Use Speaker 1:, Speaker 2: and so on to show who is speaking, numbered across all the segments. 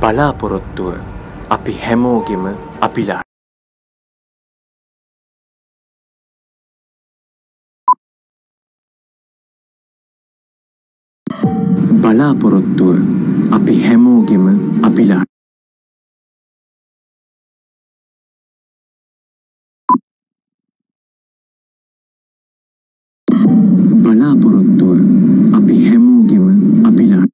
Speaker 1: බලාපොරොත්තුව අපි හැමෝගෙම අභිලාෂ. බලාපොරොත්තුව අපි හැමෝගෙම අභිලාෂ. බලාපොරොත්තුව අපි හැමෝගෙම අභිලාෂ.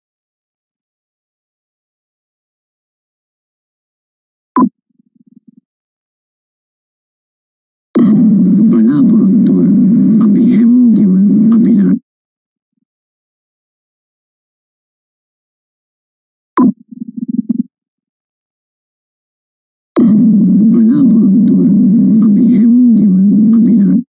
Speaker 1: බලාපොරොත්තුව අපි හැමෝගෙම අභිලාෂ. බලාපොරොත්තුව අපි හැමෝගෙම අභිලාෂ.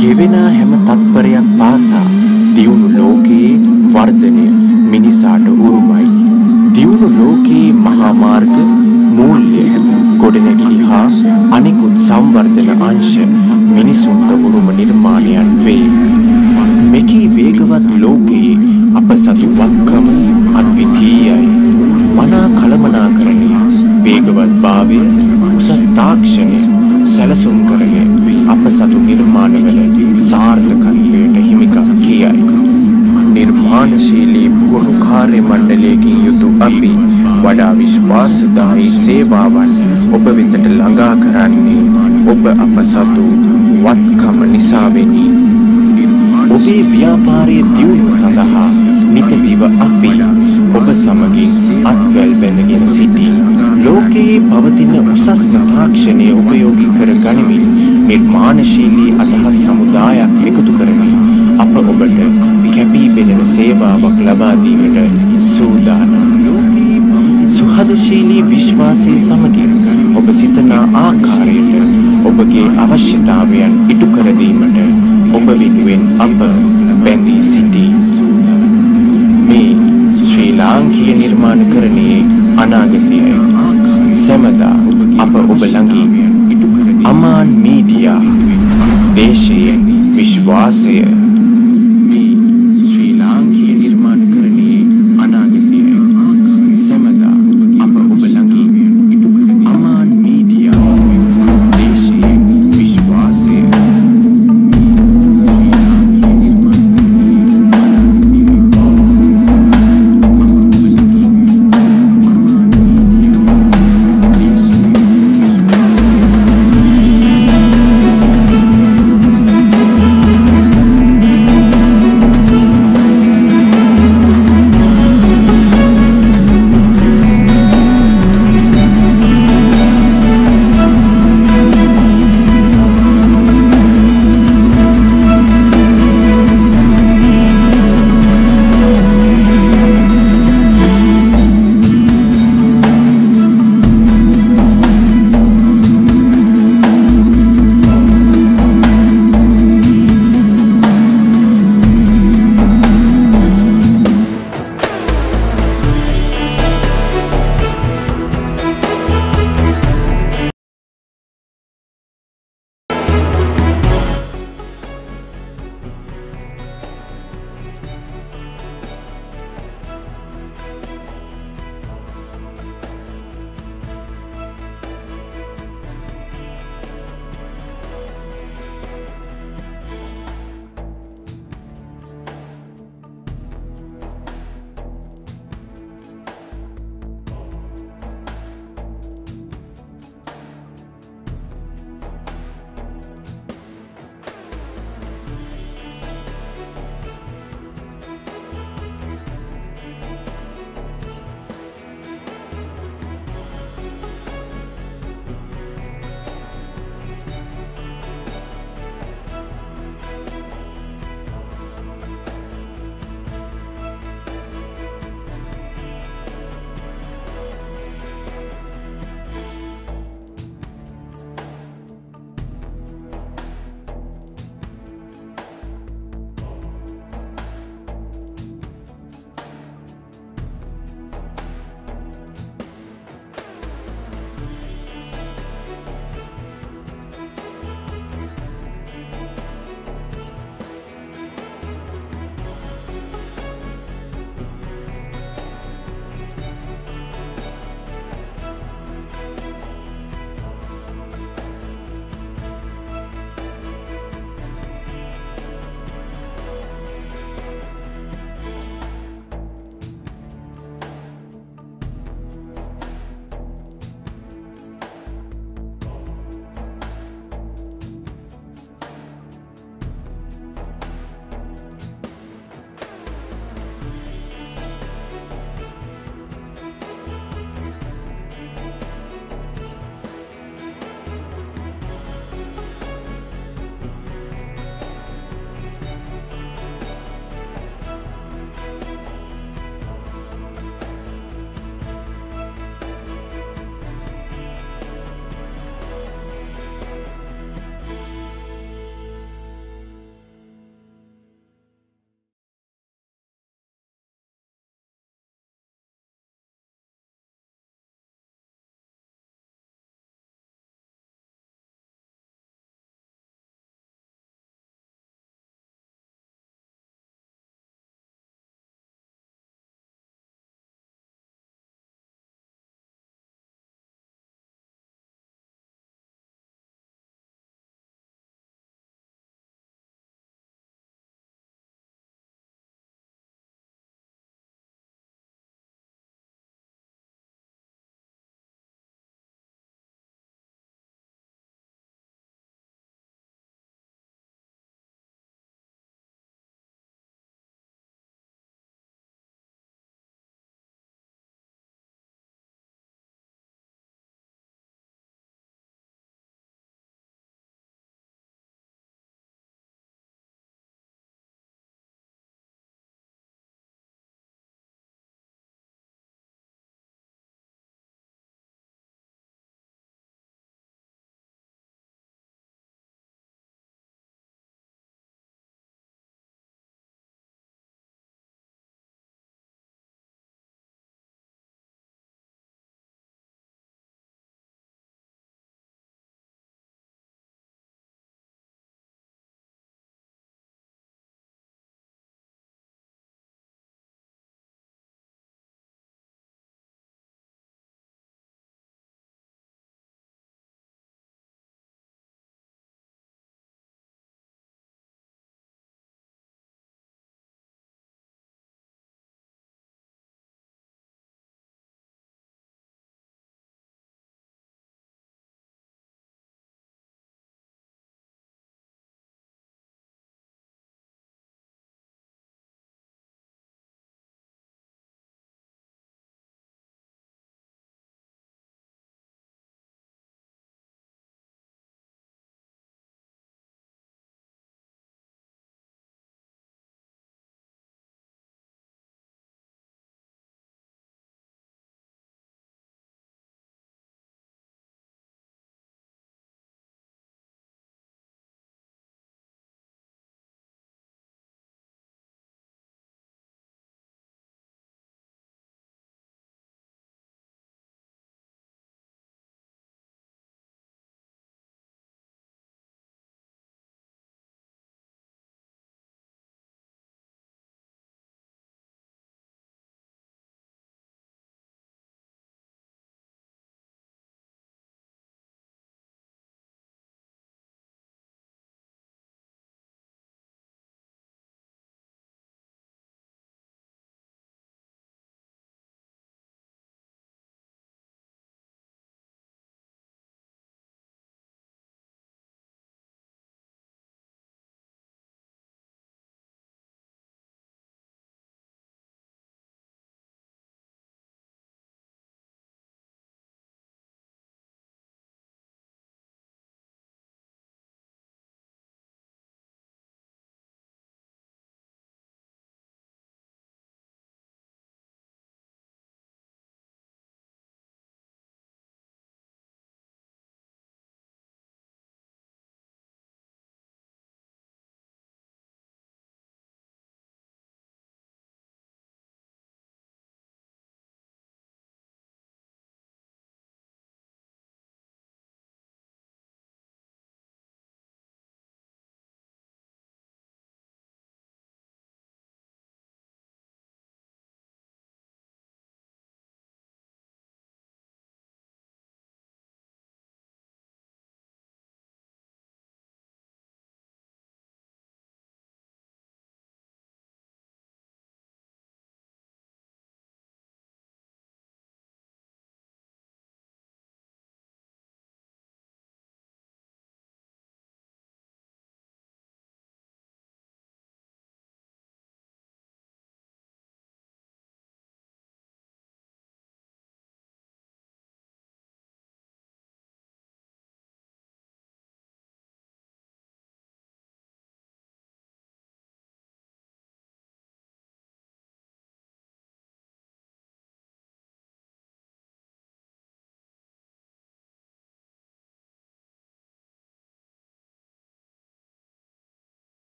Speaker 2: ගෙවෙන හැම තත්පරයක් පාසා දියුණු ලෝකයේ වර්ධනය මිනිසාට උරුමයි. දියුණු ලෝකයේ මහා මාර්ග මූල්‍ය ගොඩනැගිලි හා අනිකුත් සංවර්ධන අංශ මිනිසුන්ට උරුම නිර්මාණයන් වේ. මෙකී වේගවත් ලෝකයේ අප සතු වත්කම අද්විතීයයි. මනා කළමනාකරණය, වේගවත් භාවය, උසස් තාක්ෂණය, සැලසුම් කරණය අප සතු නිර්මාණවල සාර්ථකත්වයට හිමිකම් කියයි. නිර්මාණශීලී පුහුණු කාර්ය මණ්ඩලයකින් යුතු අපි වඩා විශ්වාසදායී සේවාවන් ඔබ වෙතට ළඟා කරන්නේ ඔබ අප සතු වත්කම නිසාවෙනි. ඔබේ ව්‍යාපාරයේ දියුණුව සඳහා නිතදිව අපි ඔබ සමගින් අත්වැල් බැඳගෙන සිටී. ලෝකයේ පවතින උසස්ම තාක්ෂණය උපයෝගී කර ගනිමින් නිර්මාණශීලී අදහස් සමුදායක් එකතු කරමින් අප ඔබට කැපී පෙනෙන සේවාවක් ලබා දීමට සූදානම්. සුහදශීලී විශ්වාසයේ සමගින් ඔබ සිතනා ආකාරයට ඔබගේ අවශ්‍යතාවයන් ඉටු කර දීමට ඔබ වෙනුවෙන් අප බැඳී සිටී. මේ ශ්‍රී ලාංකීය නිර්මාණකරණයේ අනාගතයයි. සැමදා අප ඔබ ළඟින්. අමාන් මීඩියා, දේශයේ විශ්වාසය. ශ්‍රී ලාංකීය නිර්මාණකරණයේ අනාගතයයි. සැමදා අප ඔබ ළඟින්. අමාන් මීඩියා, දේශයේ විශ්වාසය.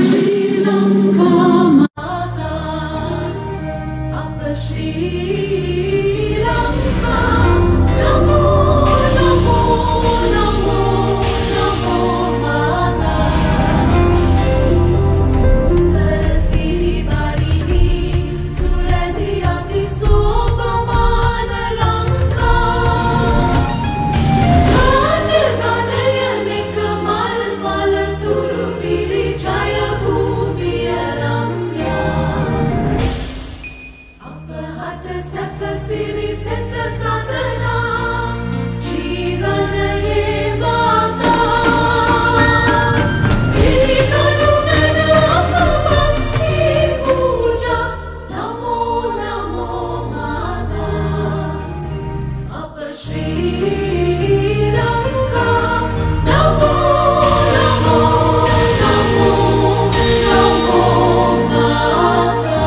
Speaker 3: Sri Lanka Mata, Apa Sri Lanka, Namo Namo Namo Namo Mata, Sundara Sirivarini, Suradi Ati Sobhamana Lanka. Sri Lanka, Namo Namo Namo Namo Mata.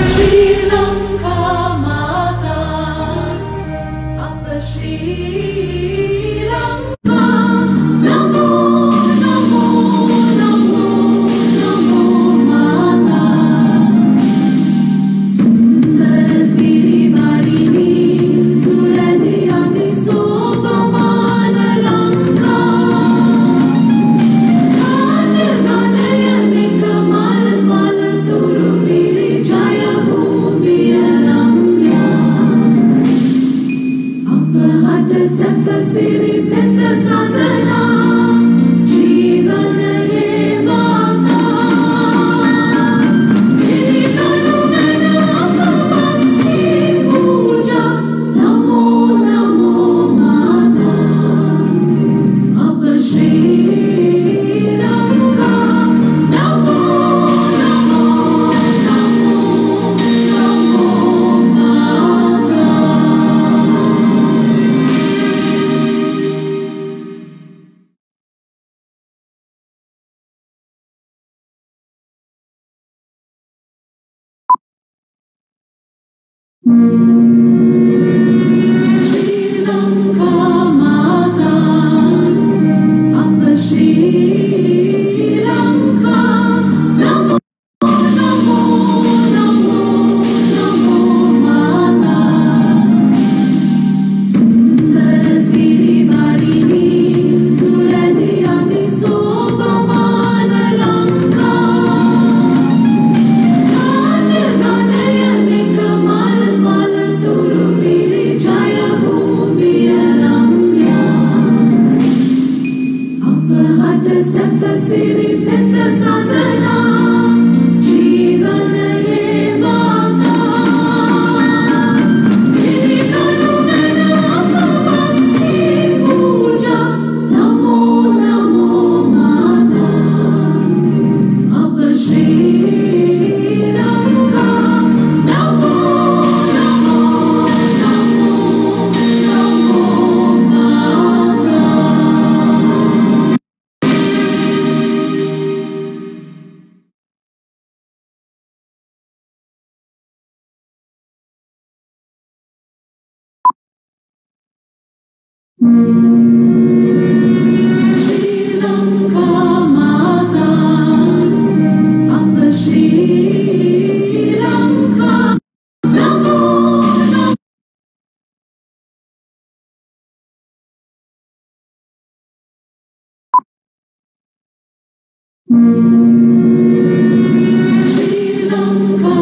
Speaker 3: Sri Lanka Mata, Apa Sri Lanka, Namo Namo Namo Namo Mata, Sundara Sirivarini, Suradi Ati Sobhamana Lanka. Siri Seta Sadhana, Jeevanaye Mata. Nilikanumena Apa Bhakti Puja, Namo Namo Mata, Apa Sri Lanka, Namo Namo Namo Namo Mata. Sri Lanka Mata, Apa Sri Lanka, Namo Namo Namo Namo Mata, Sundara Sirivarini, Suradi Ati Sobhamana Lanka. Siri Seta Sadhana, Jeevanaye Mata. Nilikanumena Apa Bhakti Puja, Namo Namo Mata, Apa Sri Lanka, Namo Namo Namo Namo Mata. Sri Lanka Mata, Apa Sri Lanka, Namo Namo. Sri Lanka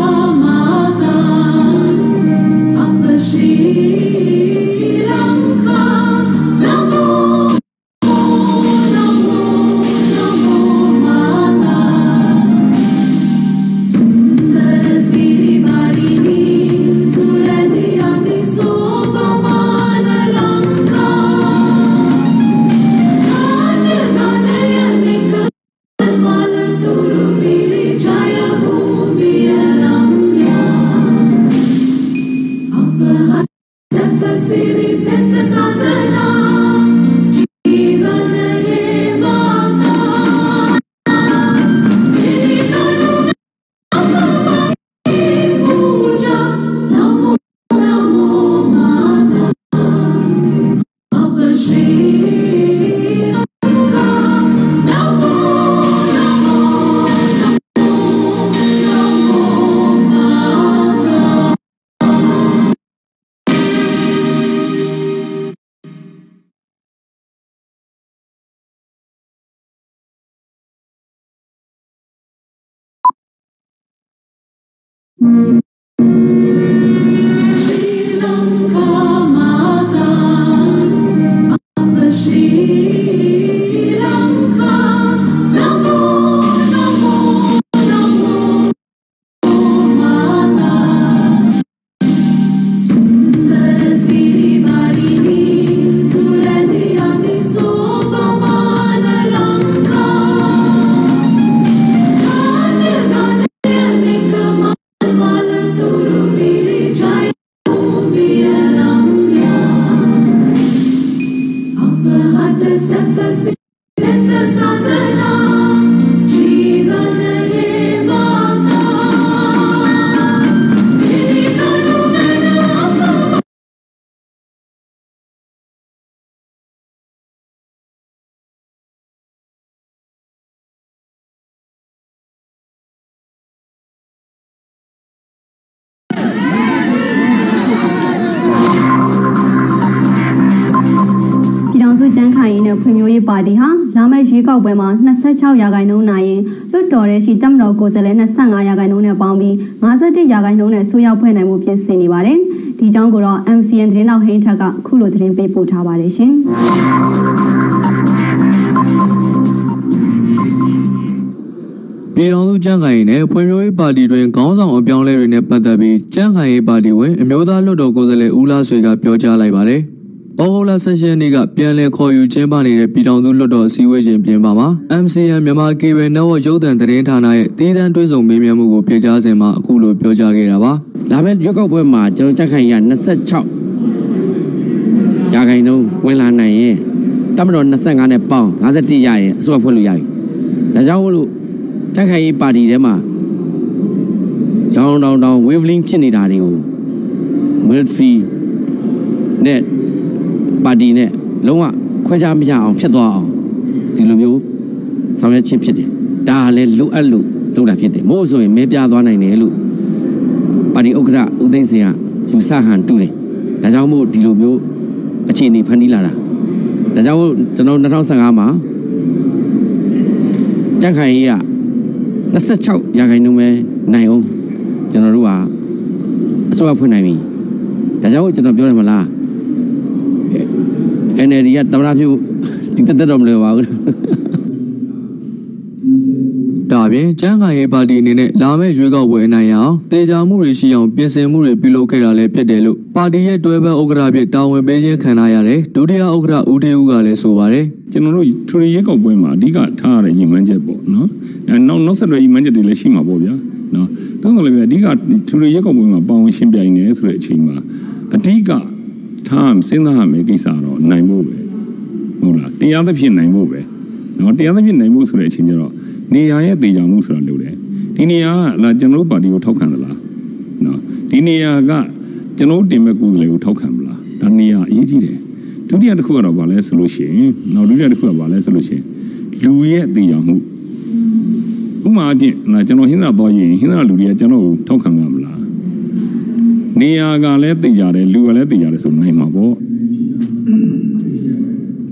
Speaker 3: Sri Lanka Mata, Apa Sri Lanka, Namo Namo Namo Mata, Sundara Siri Varini, Suradiyani Sobhamana Lanka, Dhanya Dhanya Nikama Malaturu Viri Jaya Bhumiya Ramya, Apahata Sapa Sita Sadhana, Jivana Ye Mata, Nidikanu Nana Appa
Speaker 4: ပြည်ထောင်စုကျန်းခိုင်ရေးနဲ့ဖွံ့ဖြိုးရေးပါတီဟာလာမယ့်ရွေးကောက်ပွဲမှာ26ရာခိုင်နှုန်းနိုင်ရင်လွှတ်တော်ရဲ့ရှိတပ်မတော်ကိုယ်စားလှယ်25ရာခိုင်နှုန်းနဲ့ပေါင်းပြီး51ရာခိုင်နှုန်းနဲ့ဆိုရောက်ဖွဲ့နိုင်မှုပြင်ဆင်နေပါတယ်။ဒီကြောင်းကိုတော့ MCN သတင်းတော်ဟိန်းထက်ကခုလိုသတင်းပေးပို့ထားပါတယ်ရှင်။
Speaker 5: ပြည်ထောင်စုကျန်းခိုင်ရေးနဲ့ဖွံ့ဖြိုးရေးပါတီတွင်ခေါင်းဆောင်အပြောင်းလဲတွေနဲ့ပတ်သက်ပြီးကျန်းခိုင်ရေးပါတီဝင်အမျိုးသားလွှတ်တော်ကိုယ်စားလှယ်ဦးလားဆွေကပြောကြားလိုက်ပါတယ်။ဩဂုတ်လ16ရက်နေ့ကပြန်လည်ခေါ်ယူကျင်းပနေတဲ့ပြည်ထောင်စုလွှတ်တော်အစည်းအဝေးရှင်ပြင်ပမှာ MCN မြန်မာကေဘယ်နယ်ဝက်ရုပ်သံသတင်းဌာနရဲ့တည်တံ့တွဲဆုံမေးမြန်းမှုကိုပြောကြားစဉ်မှာအခုလိုပြောကြားခဲ့တာပါ။
Speaker 6: လာမယ့်ရွက်ကောက်ပွဲမှာကျွန်တော်ကြက်ခိုင်ရ26ရာခိုင်နှုန်းဝင်လာနိုင်ရင်တပ်မတော်25နဲ့ပေါင်း51ရရင်အစိုးရဖွဲ့လို့ရပြီ။ဒါကြောင့်မို့လို့ကြက်ခိုင်ရေးပါတီထဲမှာရောင်းတောင် waveling ဖြစ်နေတာတွေကို military နဲ့ပါတီနဲ့လုံးဝခွဲခြားမရအောင်ဖြစ်သွားအောင်ဒီလိုမျိုးဆောင်ရွက်ခြင်းဖြစ်တယ်။ဒါလည်းလိုအပ်လို့လုပ်တာဖြစ်တယ်။မို့ဆိုရင်မဲပြသွားနိုင်တယ်လို့ပါတီဥက္ကဋ္ဌဦးသိန်းစိန်ကယူဆဟန်တူတယ်။ဒါကြောင့်မို့ဒီလိုမျိုးအခြေအနေဖန်တီးလာတာ။ဒါကြောင့်မို့ကျွန်တော်2015မှာကြက်ခိုင်ရေးက26ရာခိုင်နှုန်းပဲနိုင်အောင်ကျွန်တော်တို့ကအစိုးရဖွင့်နိုင်ပြီ။ဒါကြောင့်ကျွန်တော်ပြောရမှာလား NLD ကသမ္မတပြုဒီတက်တော့မလို့ပါဘူး
Speaker 5: ဒါပြင်ကျန်းခိုင်ရေးပါတီအနေနဲ့လာမယ့်ရွေးကောက်ပွဲအနိုင်ရအောင်တေချာမှုတွေရှိအောင်ပြင်ဆင်မှုတွေပြုလုပ်ခဲ့တာလည်းဖြစ်တယ်လို့ပါတီရဲ့တွဲဘက်ဥက္ကဋ္ဌဖြစ်တာဝန်ပေးခြင်းခံရတဲ့ဒုတိယဥက္ကဋ္ဌဦးထေဦးကလည်းဆိုပါတယ်
Speaker 7: ကျွန်တော်တို့ထူရီရဲကောက်ပွဲမှာအဓိကထားရတဲ့ညီမန်းချက်ပေါ့နော်နောက်ဆက်တွဲညီမန်းချက်တွေလည်းရှိမှာပေါ့ဗျာနော်တောင်းတော့လည်းအဓိကထူရီရဲကောက်ပွဲမှာပေါဝင်ရှင်းပြနေဆိုတဲ့အချိန်မှာအဓိကထားစဉ်းစားရမယ့်ကိစ္စတော့နိုင်ဖို့ပဲဟုတ်လားတရားသဖြင့်နိုင်ဖို့ပဲနော်တရားသဖြင့်နိုင်ဖို့ဆိုတဲ့အချိန်ကျတော့နေရာရဲ့တေချာမှုဆိုတာလို့တယ်ဒီနေရာကလာကျွန်တော်ပါတီကိုထောက်ခံသလားနော်ဒီနေရာကကျွန်တော်တင်မဲ့ကိုယ်စားလှယ်ကိုထောက်ခံမလားဒါနေရာအရေးကြီးတယ်ဒုတိယတစ်ခုကတော့ဗာလဲဆိုလို့ရှိရင်နောက်ဒုတိယတစ်ခုကဗာလဲဆိုလို့ရှိရင်လူရဲ့တေချာမှုဥပမာအဖြစ်ကျွန်တော်ဟင်းသာသွားရင်ဟင်းသာလူတွေကကျွန်တော်ကိုထောက်ခံမှာမလားနေရာကလည်းတေချာတယ်လူကလည်းတေချာတယ်ဆိုနိုင်မှာပေါ့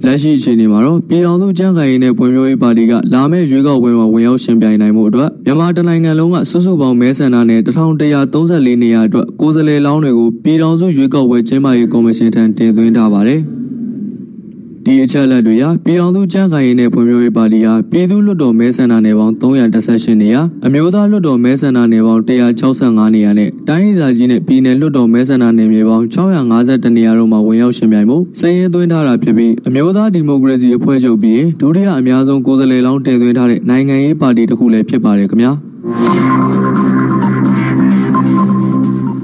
Speaker 5: လက်ရှိအခြေအနေမှာတော့ပြည်ထောင်စုကျန်းခိုင်ရေးနဲ့ဖွံ့ဖြိုးရေးပါတီကလာမယ့်ရွေးကောက်ပွဲမှာဝင်ရောက်ရှင်ပြိုင်နိုင်မှုအတွက်မြန်မာတိုင်းနိုင်ငံလုံးကစုစုပေါင်းမဲဆန္ဒနယ်1134နေရာအတွက်ကိုယ်စားလှယ်လောင်းတွေကိုပြည်ထောင်စုရွေးကောက်ပွဲကျင်းပရေးကော်မရှင်ထံတင်သွင်းထားပါတယ်။ဒီအချက်အလက်တွေဟာပြည်ထောင်စုကျန်းခိုင်ရေးနဲ့ဖွံ့ဖြိုးရေးပါတီဟာပြည်သူ့လွှတ်တော်မဲဆန္ဒနယ်ပေါင်း318နေရာအမျိုးသားလွှတ်တော်မဲဆန္ဒနယ်ပေါင်း165နေရာနဲ့တိုင်းဒေသကြီးနဲ့ပြည်နယ်လွှတ်တော်မဲဆန္ဒနယ်မြေပေါင်း652နေရာတို့မှာဝင်ရောက်ရှင်ပြိုင်မှုစည်ရင်းသွင်းထားတာဖြစ်ပြီးအမျိုးသားဒီမိုကရေစီအဖွဲ့ချုပ်ပြီးရင်ဒုတိယအများဆုံးကိုယ်စားလှယ်လောင်းတင်သွင်းထားတဲ့နိုင်ငံရေးပါတီတစ်ခုလည်းဖြစ်ပါတယ်ခင်ဗျာ။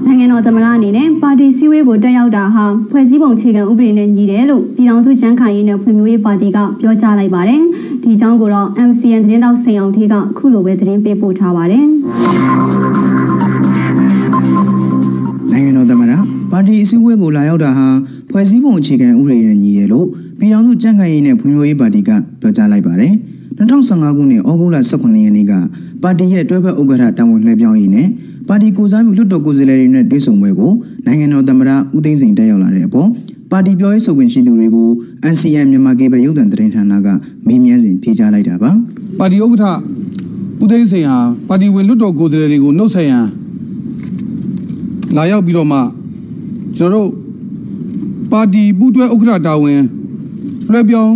Speaker 4: နိုင်ငံတော်သမ္မတအနေနဲ့ပါတီစည်းဝေးကိုတက်ရောက်တာဟာဖွဲ့စည်းပုံအခြေခံဥပဒေနဲ့ညီတယ်လို့ပြည်ထောင်စုကျန်းခိုင်ရေးနဲ့ဖွံ့ဖြိုးရေးပါတီကပြောကြားလိုက်ပါတယ်။ဒီကြောင်းကိုတော့ MCN သတင်းတောက်စိန်အောင်ထေးကခုလိုပဲသတင်းပေးပို့ထားပါတယ်။
Speaker 8: နိုင်ငံတော်သမ္မတပါတီအစည်းအဝေးကိုလာရောက်တာဟာဖွဲ့စည်းပုံအခြေခံဥပဒေနဲ့ညီတယ်လို့ပြည်ထောင်စုကျန်းခိုင်ရေးနဲ့ဖွံ့ဖြိုးရေးပါတီကပြောကြားလိုက်ပါတယ်။2015ခုနှစ်ဩဂုတ်လ18ရက်နေ့ကပါတီရဲ့တွဲဘက်ဥက္ကဋ္ဌတာဝန်လွှဲပြောင်းရေးနဲ့ပါတီကိုစားပြုလွှတ်တော်ကိုယ်စားလှယ်တွေနဲ့တွေ့ဆုံပွဲကိုနိုင်ငံတော်သမ္မတဦးသိန်းစိန်တက်ရောက်လာတဲ့အပေါ်ပါတီပြောရေးဆိုခွင့်ရှိသူတွေကို NCN မြန်မာကေဘယ်ရုပ်သံသတင်းဌာနကမေးမြန်းစဉ်ဖြေကြားလိုက်တာပါ
Speaker 9: ပါတီဥက္ကဋ္ဌဦးသိန်းစိန်ဟာပါတီဝင်လွှတ်တော်ကိုယ်စားလှယ်တွေကိုနှုတ်ဆက်ရန် လာရောက်ပြီးတော့မှကျွန်တော်တို့ပါတီပူးတွဲဥက္ကဋ္ဌတာဝန်လွှဲပြောင်း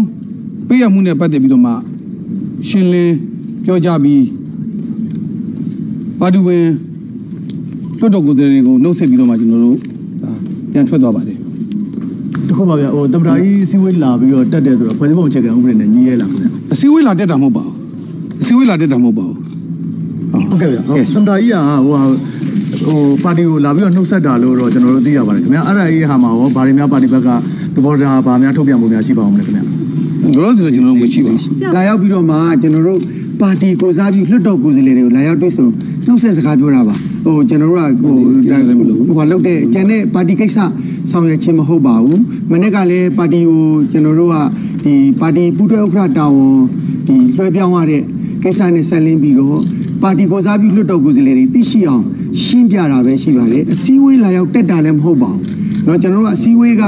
Speaker 9: ပေးရမှုနဲ့ပတ်သက်ပြီးတော့မှရှင်းလင်းပြောကြပြီးပါတီဝင်လွှတ်တော်ကိုယ်စားလှယ်တွေကိုနှုတ်ဆက်ပြီးတော့မှကျွန်တော်တို့ပြန်ထွက်သွားပါတယ်
Speaker 10: တခုပါဗျာဟိုတမတာကြီးစီဝေးလာပြီးတော့တက်တယ်ဆိုတော့ဖွဲ့စည်းပုံအခြေခံဥပဒေနဲ့ညီရဲလားခင်ဗျာ
Speaker 9: အစည်းအဝေးလာတက်တာမဟုတ်ပါဘူးအစည်းအဝေးလာတက်တာမဟုတ်ပါဘူး
Speaker 10: ဟုတ်ကဲ့ဗျာတမတာကြီးကဟိုပါတီကိုလာပြီးတော့နှုတ်ဆက်တာလို့တော့ကျွန်တော်တို့သိရပါတယ်ခင်ဗျာအဲ့ဒါကြီးဟာမှာရောဘာတွေများပါတီဘက်ကသဘောထားဘာများထုတ်ပြန်မှုများရှိပါအောင်မလဲခင်ဗျာ
Speaker 9: လောလောဆယ်ကျွန်တော်တို့မရှိပါဘူး
Speaker 1: လာရောက်ပြီးတော့မှကျွန်တော်တို့ပါတီကိုစားပြီးလွှတ်တော်ကိုယ်စားလှယ်တွေကိုလာရောက်တွေ့ဆုံနှုတ်ဆက်စကားပြောတာပါကျွန်တော်တို့ကလောက်တဲ့ကျန်တဲ့ပါတီကိစ္စဆောင်ရွက်ခြင်းမဟုတ်ပါဘူးမနေ့ကလည်းပါတီကိုကျွန်တော်တို့ကဒီပါတီပူးတွဲဥက္ကဋ္ဌတာဝန်ဒီလွှဲပြောင်းရတဲ့ကိစ္စနဲ့ဆက်လင်းပြီးတော့ပါတီကိုစားပြီးလွှတ်တော်ကိုယ်စားလှယ်တွေသိရှိအောင်ရှင်းပြတာပဲရှိပါတယ်အစည်းအဝေးလာရောက်တက်တာလည်းမဟုတ်ပါဘူးเนาะကျွန်တော်တို့အစည်းအဝေးက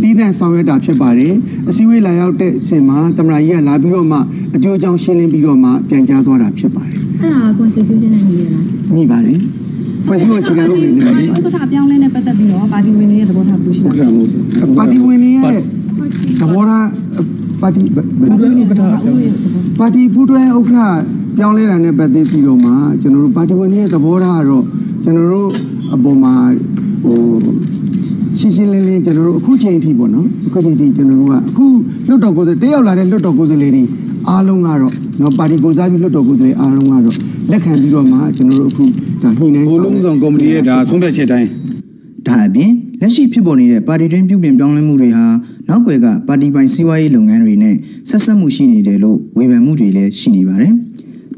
Speaker 1: တည်တံ့ဆောင်ရွက်တာဖြစ်ပါတယ်အစည်းအဝေးလာရောက်တဲ့အချိန်မှာတမန်ကြီးကလာပြီးတော့မှအကျိုးအကြောင်းရှင်းလင်းပြီးတော့မှပြန်ကြားသွားတာဖြစ်ပါတယ်
Speaker 4: အဲ့ဒါ constitution နဲ့ညီရလား
Speaker 1: ညီပါတယ်ဖွဲ့စည်းပုံအခြေခံဥပဒေနဲ့
Speaker 4: ဥက္ကဋ္ဌအပြောင်းလဲနဲ့ပတ်သက်ပြီးတော့ပါတီဝင်တွေရဲ့သဘောထားပြုရှိပါ
Speaker 9: ဥက္ကဋ္ဌမဟုတ်
Speaker 1: ပါတီဝင်တွေရဲ့သဘောထားပါတီပါတီပူးတွဲဥက္ကဋ္ဌပြောင်းလဲတာနဲ့ပတ်သက်ပြီးတော့မှကျွန်တော်တို့ပါတီဝင်တွေရဲ့သဘောထားကတော့ကျွန်တော်တို့အပေါ်မှာဟိုရှင်းရှင်းလင်းလင်းကျွန်တော်တို့အခုချိန်အထိပေါ့နော်အခုချိန်အထိကျွန်တော်တို့ကအခုလွတ်တော်ကိုယ်စားတရောက်လာတဲ့လွတ်တော်ကိုယ်စားလှယ်တွေအားလုံးကတော့နော်ပါတီကိုစားပြီးလွတ်တော်ကိုယ်စားလှယ်အားလုံးကတော့လက်ခံပြီးတော့မှကျွန်တော်တို့အခုဒါညှိနှိုင်း
Speaker 9: ဘိုးလုံးဆောင်ကော်မတီရဲ့ဒါဆုံးဖြတ်ချက်တိုင်း
Speaker 8: ဒါအပြင်လက်ရှိဖြစ်ပေါ်နေတဲ့ပါတီတွင်းပြုပြင်ပြောင်းလဲမှုတွေဟာနောက်ွယ်ကပါတီပိုင်စီးပွားရေးလုပ်ငန်းတွေနဲ့ဆက်ဆက်မှုရှိနေတယ်လို့ဝေဖန်မှုတွေလည်းရှိနေပါတယ်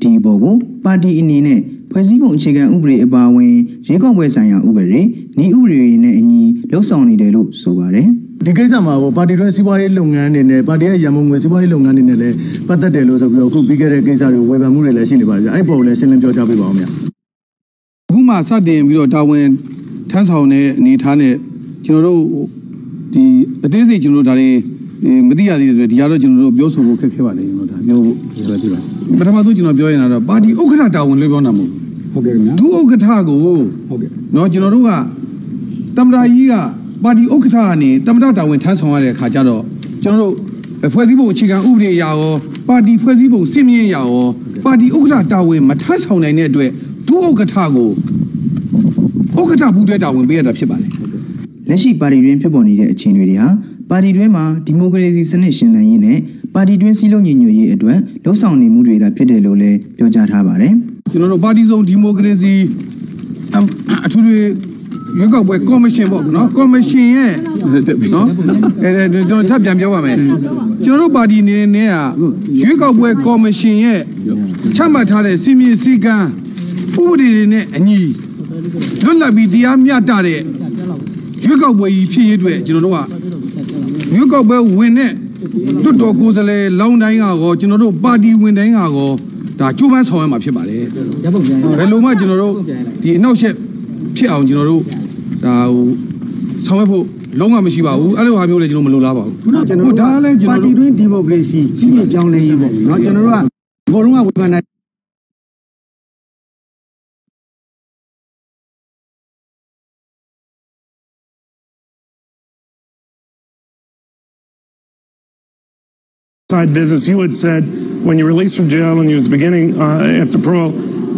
Speaker 8: ဒီအပေါ်ကိုပါတီအနေနဲ့ဖွဲ့စည်းပုံအခြေခံဥပဒေအပါအဝင်ရွေးကောက်ပွဲဆိုင်ရာဥပဒေနည်းဥပဒေတွေနဲ့အညီလှုပ်ဆောင်နေတယ်လို့ဆိုပါတယ်
Speaker 10: ဒီကိစ္စမှာပါတီတွင်းစီးပွားရေးလုပ်ငန်းတွေနဲ့ပါတီရဲ့ရန်ပုံငွေစီးပွားရေးလုပ်ငန်းတွေနဲ့လည်းပတ်သက်တယ်လို့ဆိုပြီးတော့အခုပြီးခဲ့တဲ့ကိစ္စတွေဝေဖန်မှုတွေလည်းရှိနေပါတယ်အဲ့ပေါ်ကိုလည်းရှင်းလင်းပြောကြားပေးပါဦးဗျာ
Speaker 9: အခုမှစတင်ပြီးတော့တာဝန်ထမ်းဆောင်တဲ့အနေအထားနဲ့ကျွန်တော်တို့ဒီအသေးစိတ်ကျွန်တော်တို့ဒါတွေမသိရသေးတဲ့အတွက်ဒီကတော့ကျွန်တော်တို့ပြောဆိုဖို့ခက်ခဲပါတယ်ကျွန်တော်ဒါပြောဖို့ဆိုပြပါပထမဆုံးကျွန်တော်ပြောရင်တော့ပါတီဥက္ကဋ္ဌတာဝန်လွှဲပြောင်းတာမဟုတ်
Speaker 10: ဟုတ်ကဲ့ခင်ဗျာ
Speaker 9: ဒုဥက္ကဋ္ဌကိုဟုတ်ကဲ့เนาะကျွန်တော်တို့ကတမ္ပရာကြီးကပါတီဥက္ကဋ္ဌကနေတမ္ပရာတာဝန်ထမ်းဆောင်ရတဲ့အခါကျတော့ကျွန်တော်တို့ဖွဲ့စည်းပုံအခြေခံဥပဒေအရာရောပါတီဖွဲ့စည်းပုံစစ်မြင့်အရာရောပါတီဥက္ကဋ္ဌတာဝန်မထမ်းဆောင်နိုင်တဲ့အတွက်ဒုဥက္ကဋ္ဌကိုဥက္ကဋ္ဌဘူးတွဲတာဝန်ပေးရတာဖြစ်ပါတယ်
Speaker 8: လက်ရှိပါတီတွင်းဖြစ်ပေါ်နေတဲ့အခြေအနေတွေဟာပါတီတွင်းမှာဒီမိုကရေစီစနစ်ရှင်သန်ရေးနဲ့ပါတီတွင်းစည်းလုံးညီညွတ်ရေးအတွက်လှုံ့ဆော်နေမှုတွေသာဖြစ်တယ်လို့လည်းပြောကြားထားပါတယ်
Speaker 9: ကျွန်တော်တို့ပါတီစုံဒီမိုကရေစီအထူးရွေးကောက်ပွဲကော်မရှင်ပေါ့နော်ကော်မရှင်ရဲ့နော်ကျွန်တော်ထပ်ပြန်ပြောပါမယ်ကျွန်တော်တို့ပါတီနေနဲ့ကရွေးကောက်ပွဲကော်မရှင်ရဲ့ချမှတ်ထားတဲ့စီမင်းစည်းကမ်းဥပဒေတွေနဲ့အညီလွတ်လပ်ပြီးတရားမျှတတဲ့ရွေးကောက်ပွဲကြီးဖြစ်ရေးအတွက်ကျွန်တော်တို့ကရွေးကောက်ပွဲဝင်တဲ့လွတ်တော်ကိုယ်စားလှယ်လောင်းတိုင်းကတော့ကျွန်တော်တို့ပါတီဝင်တိုင်းကတော့ဒါကျိုးပန်းဆောင်ရမှာဖြစ်ပါတယ်ဘယ်လိုမှကျွန်တော်တို့ဒီအနောက်ရှက်ဖြစ်အောင်ကျွန်တော်တို့ဒါဟိုဆောင်ရွက်ဖို့လုံးဝမရှိပါဘူးအဲ့လိုဟာမျိုးလည်းကျွန်တော်မလိုလားပါဘူး
Speaker 1: ကျွန်တော်ဒါလည်းပါတီတွင်းဒီမိုကရေစီပြည်ပြောင်းလဲရေးပေါ့เนาะကျွန်တော်တို့ကဘောလုံးကဝေဖန်တာ
Speaker 11: business. You had said when you released from jail and you was beginning after parole,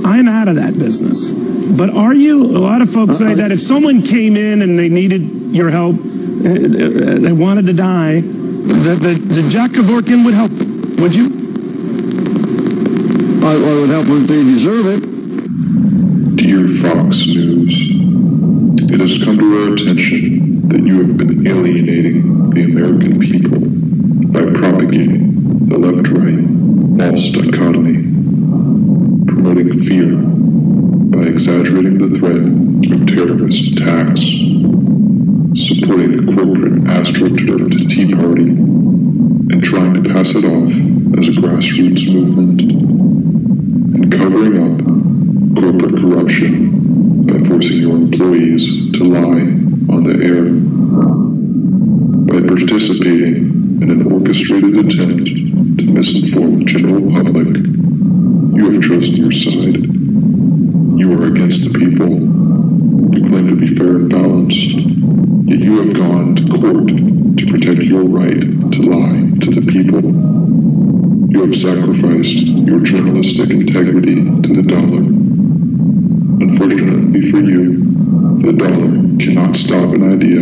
Speaker 11: I'm out of that business. But are you? A lot of folks say that if someone came in and they needed your help, they wanted to die, that Jack Kevorkian would help them. Would you?
Speaker 12: I would help them if they deserve it.
Speaker 13: Dear Fox News, it has come to our attention that you have been alienating the American people by propagating the left-right false dichotomy, promoting fear by exaggerating the threat of terrorist attacks, supporting the corporate AstroTurf Tea Party, and trying to pass it off as a grassroots movement, and covering up corporate corruption by forcing your employees to lie on the air, by participating in an orchestrated attempt to misinform the general public. You have chosen your side. You are against the people. You claim to be fair and people. You have sacrificed your journalistic integrity to the dollar. Unfortunately for you, the dollar cannot stop an idea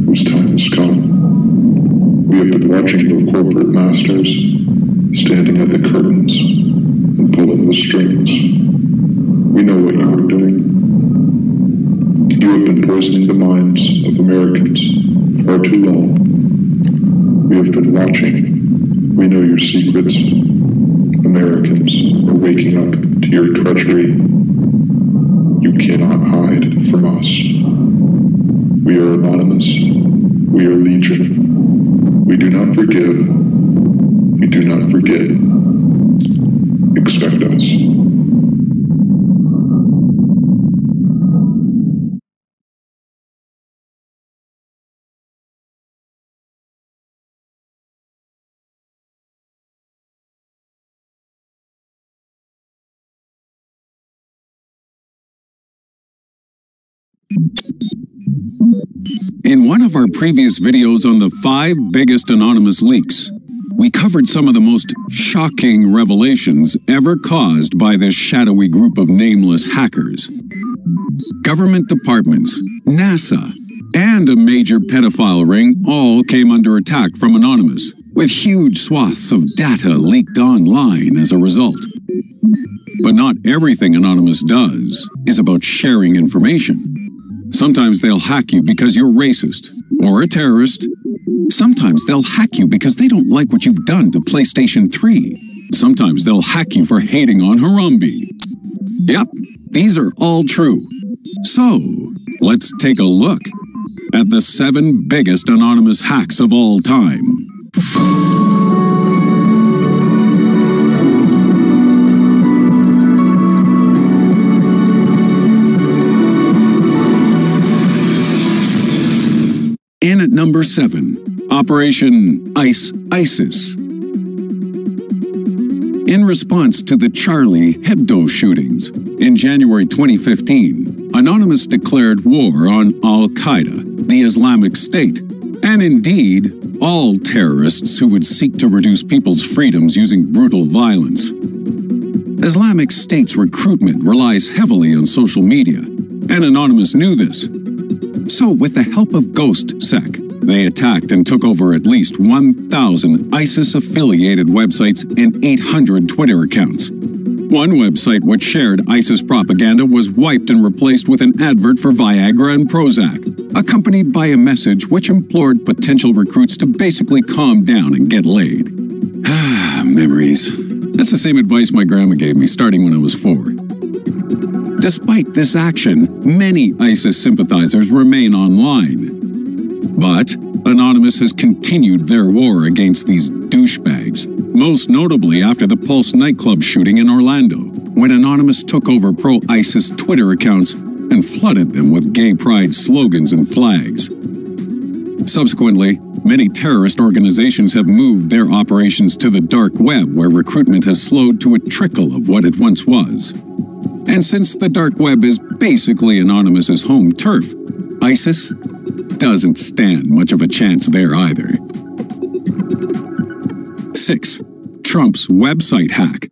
Speaker 13: whose time has come. We have been watching your corporate masters standing at the curtains and pulling the strings. We know what you are doing. You have been poisoning the minds of Americans far too long. We have been watching. We know your secrets. Americans are waking up to your treachery. You cannot hide from us. We are anonymous. We are legion. We do not forgive. We do not forget. Expect us.
Speaker 14: In one of our previous videos on the 5 biggest anonymous leaks, we covered some of the most shocking revelations ever caused by this shadowy group of nameless hackers. Government departments, NASA, and a major pedophile ring all came under attack from Anonymous, with huge swaths of data leaked online as a result. But not everything Anonymous does is about sharing information. Sometimes they'll hack you because you're racist or a terrorist. Sometimes they'll hack you because they don't like what you've done to PlayStation 3. Sometimes they'll hack you for hating on Harambe. Yep, these are all true. So, let's take a look at the 7 biggest anonymous hacks of all time. In at number 7, Operation ISIS. In response to the Charlie Hebdo shootings in January 2015, Anonymous declared war on Al-Qaeda, the Islamic State, and indeed, all terrorists who would seek to reduce people's freedoms using brutal violence. Islamic State's recruitment relies heavily on social media, and Anonymous knew this. So, with the help of GhostSec, they attacked and took over at least 1,000 ISIS-affiliated websites and 800 Twitter accounts. One website which shared ISIS propaganda was wiped and replaced with an advert for Viagra and Prozac, accompanied by a message which implored potential recruits to basically calm down and get laid. Ah, memories. That's the same advice my grandma gave me starting when I was 4. Despite this action, many ISIS sympathizers remain online. But Anonymous has continued their war against these douchebags, most notably after the Pulse nightclub shooting in Orlando, when Anonymous took over pro-ISIS Twitter accounts and flooded them with gay pride slogans and flags. Subsequently, many terrorist organizations have moved their operations to the dark web, where recruitment has slowed to a trickle of what it once was. And since the dark web is basically Anonymous's home turf, ISIS doesn't stand much of a chance there either. 6. Trump's website hack.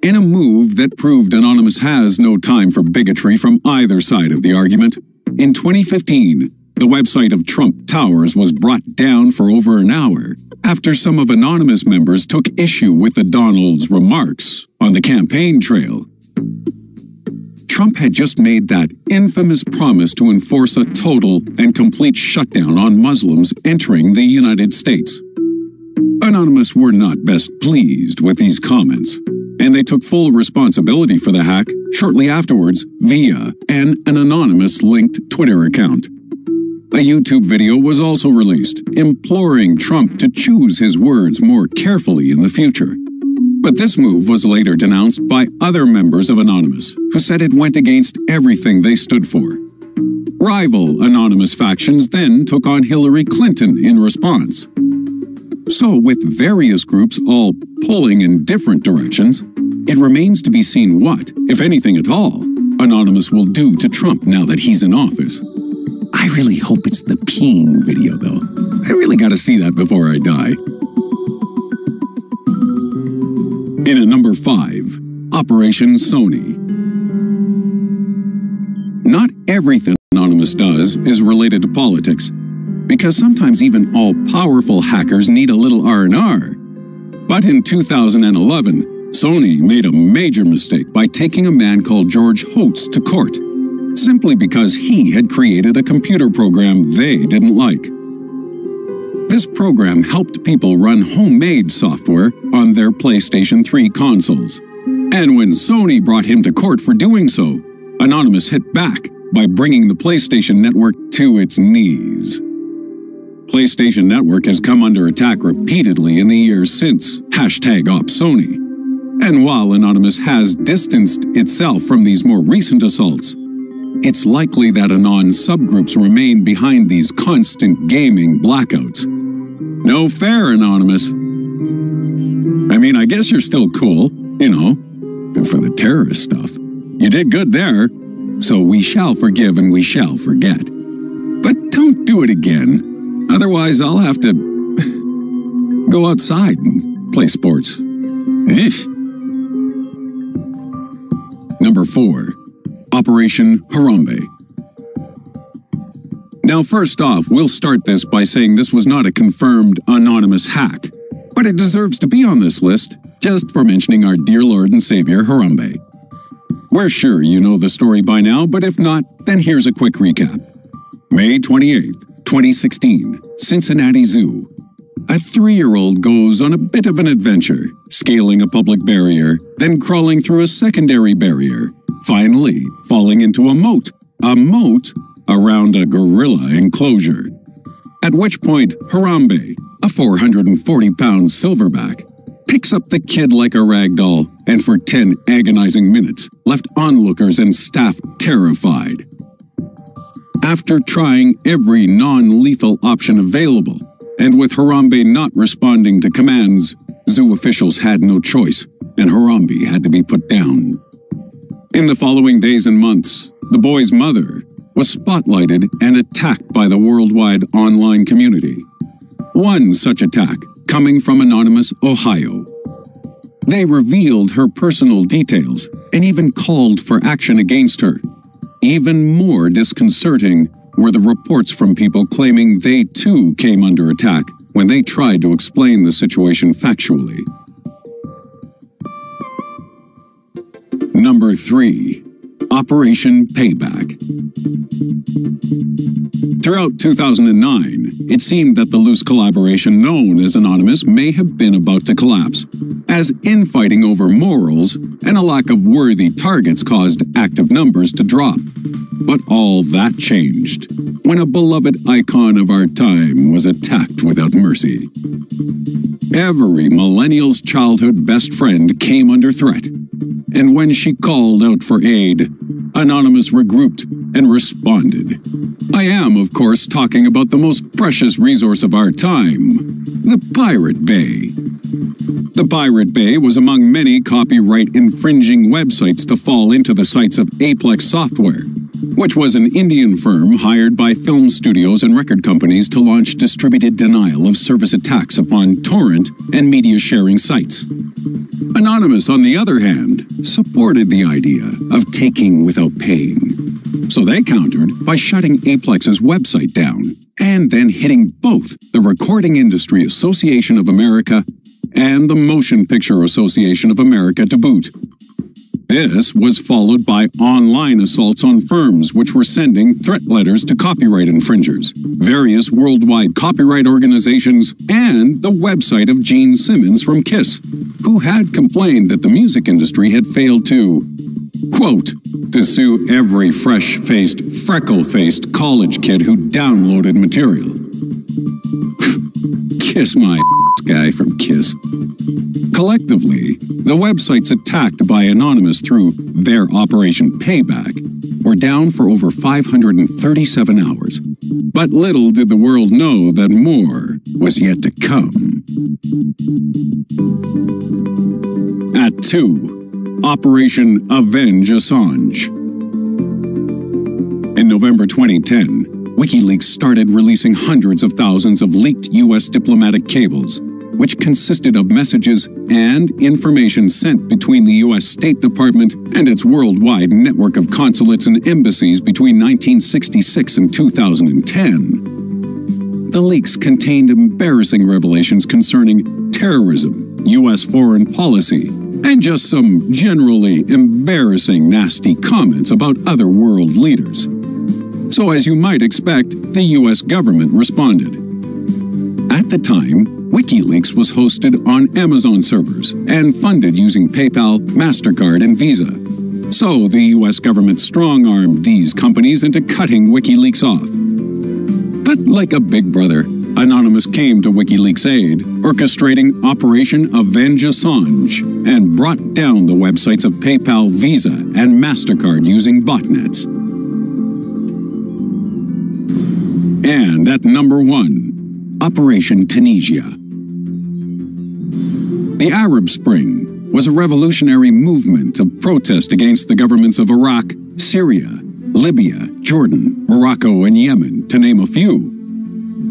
Speaker 14: In a move that proved Anonymous has no time for bigotry from either side of the argument, in 2015, the website of Trump Towers was brought down for over an hour after some of Anonymous members took issue with the Donald's remarks on the campaign trail. Trump had just made that infamous promise to enforce a total and complete shutdown on Muslims entering the United States. Anonymous were not best pleased with these comments, and they took full responsibility for the hack shortly afterwards via an Anonymous-linked Twitter account. A YouTube video was also released, imploring Trump to choose his words more carefully in the future. But this move was later denounced by other members of Anonymous, who said it went against everything they stood for. Rival Anonymous factions then took on Hillary Clinton in response. So, with various groups all pulling in different directions, it remains to be seen what, if anything at all, Anonymous will do to Trump now that he's in office. I really hope it's the peeing video, though. I really gotta see that before I die. In at number 5, Operation Sony. Not everything Anonymous does is related to politics, because sometimes even all-powerful hackers need a little R&R. But in 2011, Sony made a major mistake by taking a man called George Hotz to court, simply because he had created a computer program they didn't like. This program helped people run homemade software on their PlayStation 3 consoles. And when Sony brought him to court for doing so, Anonymous hit back by bringing the PlayStation Network to its knees. PlayStation Network has come under attack repeatedly in the years since #OpSony. And while Anonymous has distanced itself from these more recent assaults, it's likely that Anon subgroups remain behind these constant gaming blackouts. No fair, Anonymous. I mean, I guess you're still cool, you know, for the terrorist stuff. You did good there, so we shall forgive and we shall forget. But don't do it again. Otherwise, I'll have to go outside and play sports. Number 4, Operation Harambe. Now, first off, we'll start this by saying this was not a confirmed anonymous hack, but it deserves to be on this list just for mentioning our dear Lord and Savior Harambe. We're sure you know the story by now, but if not, then here's a quick recap. May 28th, 2016, Cincinnati Zoo. A 3-year-old goes on a bit of an adventure, scaling a public barrier, then crawling through a secondary barrier, finally falling into a moat around a gorilla enclosure. At which point, Harambe, a 440-pound silverback, picks up the kid like a rag doll and for 10 agonizing minutes left onlookers and staff terrified. After trying every non-lethal option available, and with Harambe not responding to commands, zoo officials had no choice, and Harambe had to be put down. In the following days and months, the boy's mother was spotlighted and attacked by the worldwide online community. One such attack coming from Anonymous, Ohio. They revealed her personal details and even called for action against her. Even more disconcerting were the reports from people claiming they too came under attack when they tried to explain the situation factually. Number 3, Operation Payback. Throughout 2009, it seemed that the loose collaboration known as Anonymous may have been about to collapse, as infighting over morals and a lack of worthy targets caused active numbers to drop. But all that changed when a beloved icon of our time was attacked without mercy. Every millennial's childhood best friend came under threat, and when she called out for aid, Anonymous regrouped and responded. I am, of course, talking about the most precious resource of our time, the Pirate Bay. The Pirate Bay was among many copyright-infringing websites to fall into the sights of Aplex Software, which was an Indian firm hired by film studios and record companies to launch distributed denial-of-service attacks upon torrent and media-sharing sites. Anonymous, on the other hand, supported the idea of taking without paying. So they countered by shutting Aplex's website down and then hitting both the Recording Industry Association of America and the Motion Picture Association of America to boot. This was followed by online assaults on firms which were sending threat letters to copyright infringers, various worldwide copyright organizations, and the website of Gene Simmons from KISS, who had complained that the music industry had failed to, quote, to sue every fresh-faced, freckle-faced college kid who downloaded material. Kiss my guy from KISS. Collectively, the websites attacked by Anonymous through their Operation Payback were down for over 537 hours. But little did the world know that more was yet to come. At 2, Operation Avenge Assange. In November 2010, WikiLeaks started releasing hundreds of thousands of leaked U.S. diplomatic cables, which consisted of messages and information sent between the U.S. State Department and its worldwide network of consulates and embassies between 1966 and 2010. The leaks contained embarrassing revelations concerning terrorism, U.S. foreign policy, and just some generally embarrassing, nasty comments about other world leaders. So as you might expect, the U.S. government responded. At the time, WikiLeaks was hosted on Amazon servers and funded using PayPal, MasterCard, and Visa. So the U.S. government strong-armed these companies into cutting WikiLeaks off. But like a big brother, Anonymous came to WikiLeaks' aid, orchestrating Operation Avenge Assange, and brought down the websites of PayPal, Visa, and MasterCard using botnets. And at number 1, Operation Tunisia. The Arab Spring was a revolutionary movement of protest against the governments of Iraq, Syria, Libya, Jordan, Morocco, and Yemen, to name a few.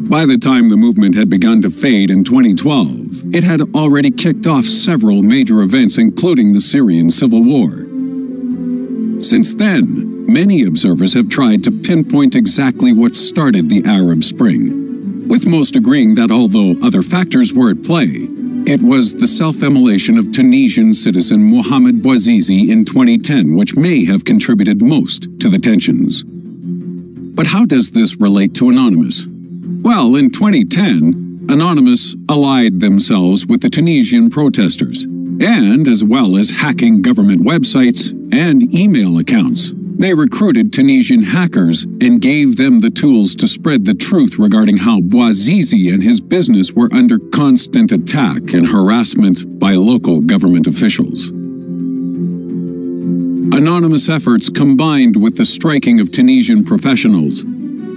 Speaker 14: By the time the movement had begun to fade in 2012, it had already kicked off several major events, including the Syrian civil war. Since then, many observers have tried to pinpoint exactly what started the Arab Spring, with most agreeing that although other factors were at play, it was the self-immolation of Tunisian citizen Mohamed Bouazizi in 2010 which may have contributed most to the tensions. But how does this relate to Anonymous? Well, in 2010, Anonymous allied themselves with the Tunisian protesters, and as well as hacking government websites and email accounts, they recruited Tunisian hackers and gave them the tools to spread the truth regarding how Bouazizi and his business were under constant attack and harassment by local government officials. Anonymous efforts, combined with the striking of Tunisian professionals,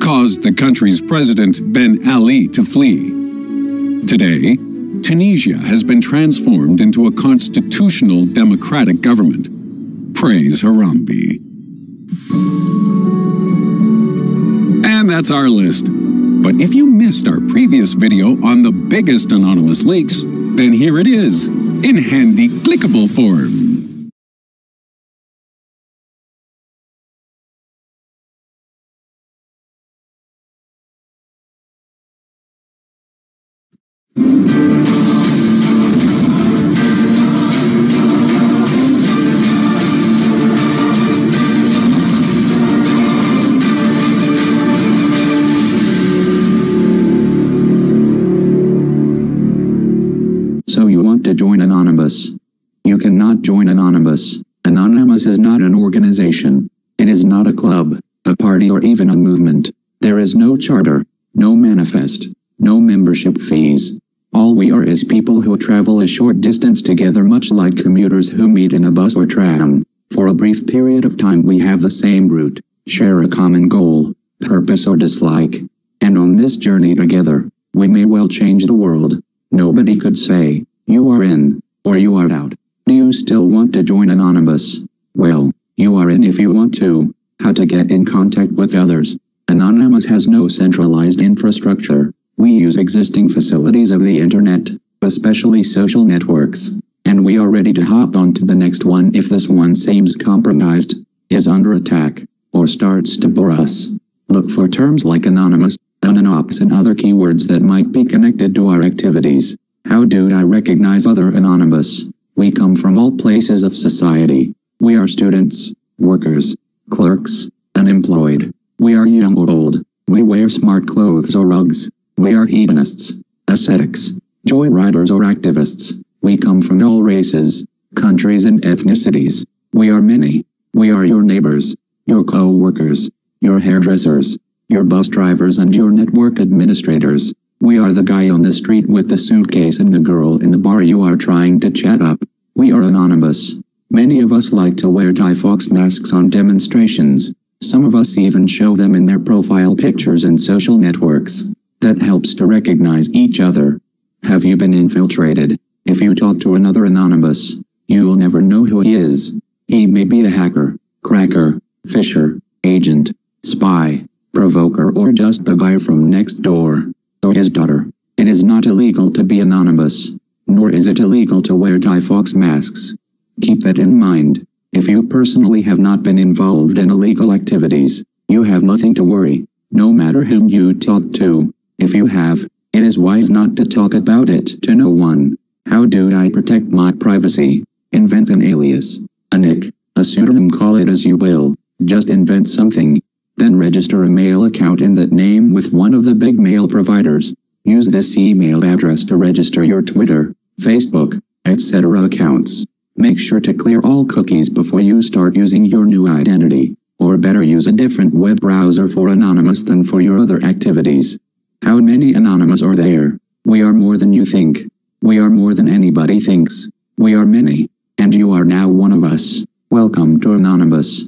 Speaker 14: caused the country's president Ben Ali to flee. Today, Tunisia has been transformed into a constitutional democratic government. Praise Harambe. And that's our list. But if you missed our previous video on the biggest Anonymous leaks, then here it is, in handy clickable form.
Speaker 15: So you want to join Anonymous? You cannot join Anonymous. Anonymous is not an organization. It is not a club, a party, or even a movement. There is no charter, no manifest, no membership fees. All we are is people who travel a short distance together, much like commuters who meet in a bus or tram. For a brief period of time we have the same route, share a common goal, purpose or dislike. And on this journey together, we may well change the world. Nobody could say, you are in, or you are out. Do you still want to join Anonymous? Well, you are in if you want to. How to get in contact with others? Anonymous has no centralized infrastructure. We use existing facilities of the internet, especially social networks. And we are ready to hop on to the next one if this one seems compromised, is under attack, or starts to bore us. Look for terms like Anonymous, Anonops, and other keywords that might be connected to our activities. How do I recognize other Anonymous? We come from all places of society. We are students, workers, clerks, unemployed. We are young or old. We wear smart clothes or rugs. We are hedonists, ascetics, joyriders or activists. We come from all races, countries and ethnicities. We are many. We are your neighbors, your co-workers, your hairdressers, your bus drivers and your network administrators. We are the guy on the street with the suitcase and the girl in the bar you are trying to chat up. We are Anonymous. Many of us like to wear Guy Fawkes masks on demonstrations. Some of us even show them in their profile pictures and social networks. That helps to recognize each other. Have you been infiltrated? If you talk to another Anonymous, you will never know who he is. He may be a hacker, cracker, fisher, agent, spy, provoker, or just the guy from next door, or his daughter, It is not illegal to be anonymous, nor is it illegal to wear Guy Fawkes masks. Keep that in mind. If you personally have not been involved in illegal activities, you have nothing to worry, no matter whom you talk to. If you have, it is wise not to talk about it to no one. How do I protect my privacy? Invent an alias, a nick, a pseudonym, call it as you will. Just invent something. Then register a mail account in that name with one of the big mail providers. Use this email address to register your Twitter, Facebook, etc. accounts. Make sure to clear all cookies before you start using your new identity. Or better, use a different web browser for Anonymous than for your other activities. How many Anonymous are there? We are more than you think. We are more than anybody thinks. We are many. And you are now one of us. Welcome to Anonymous.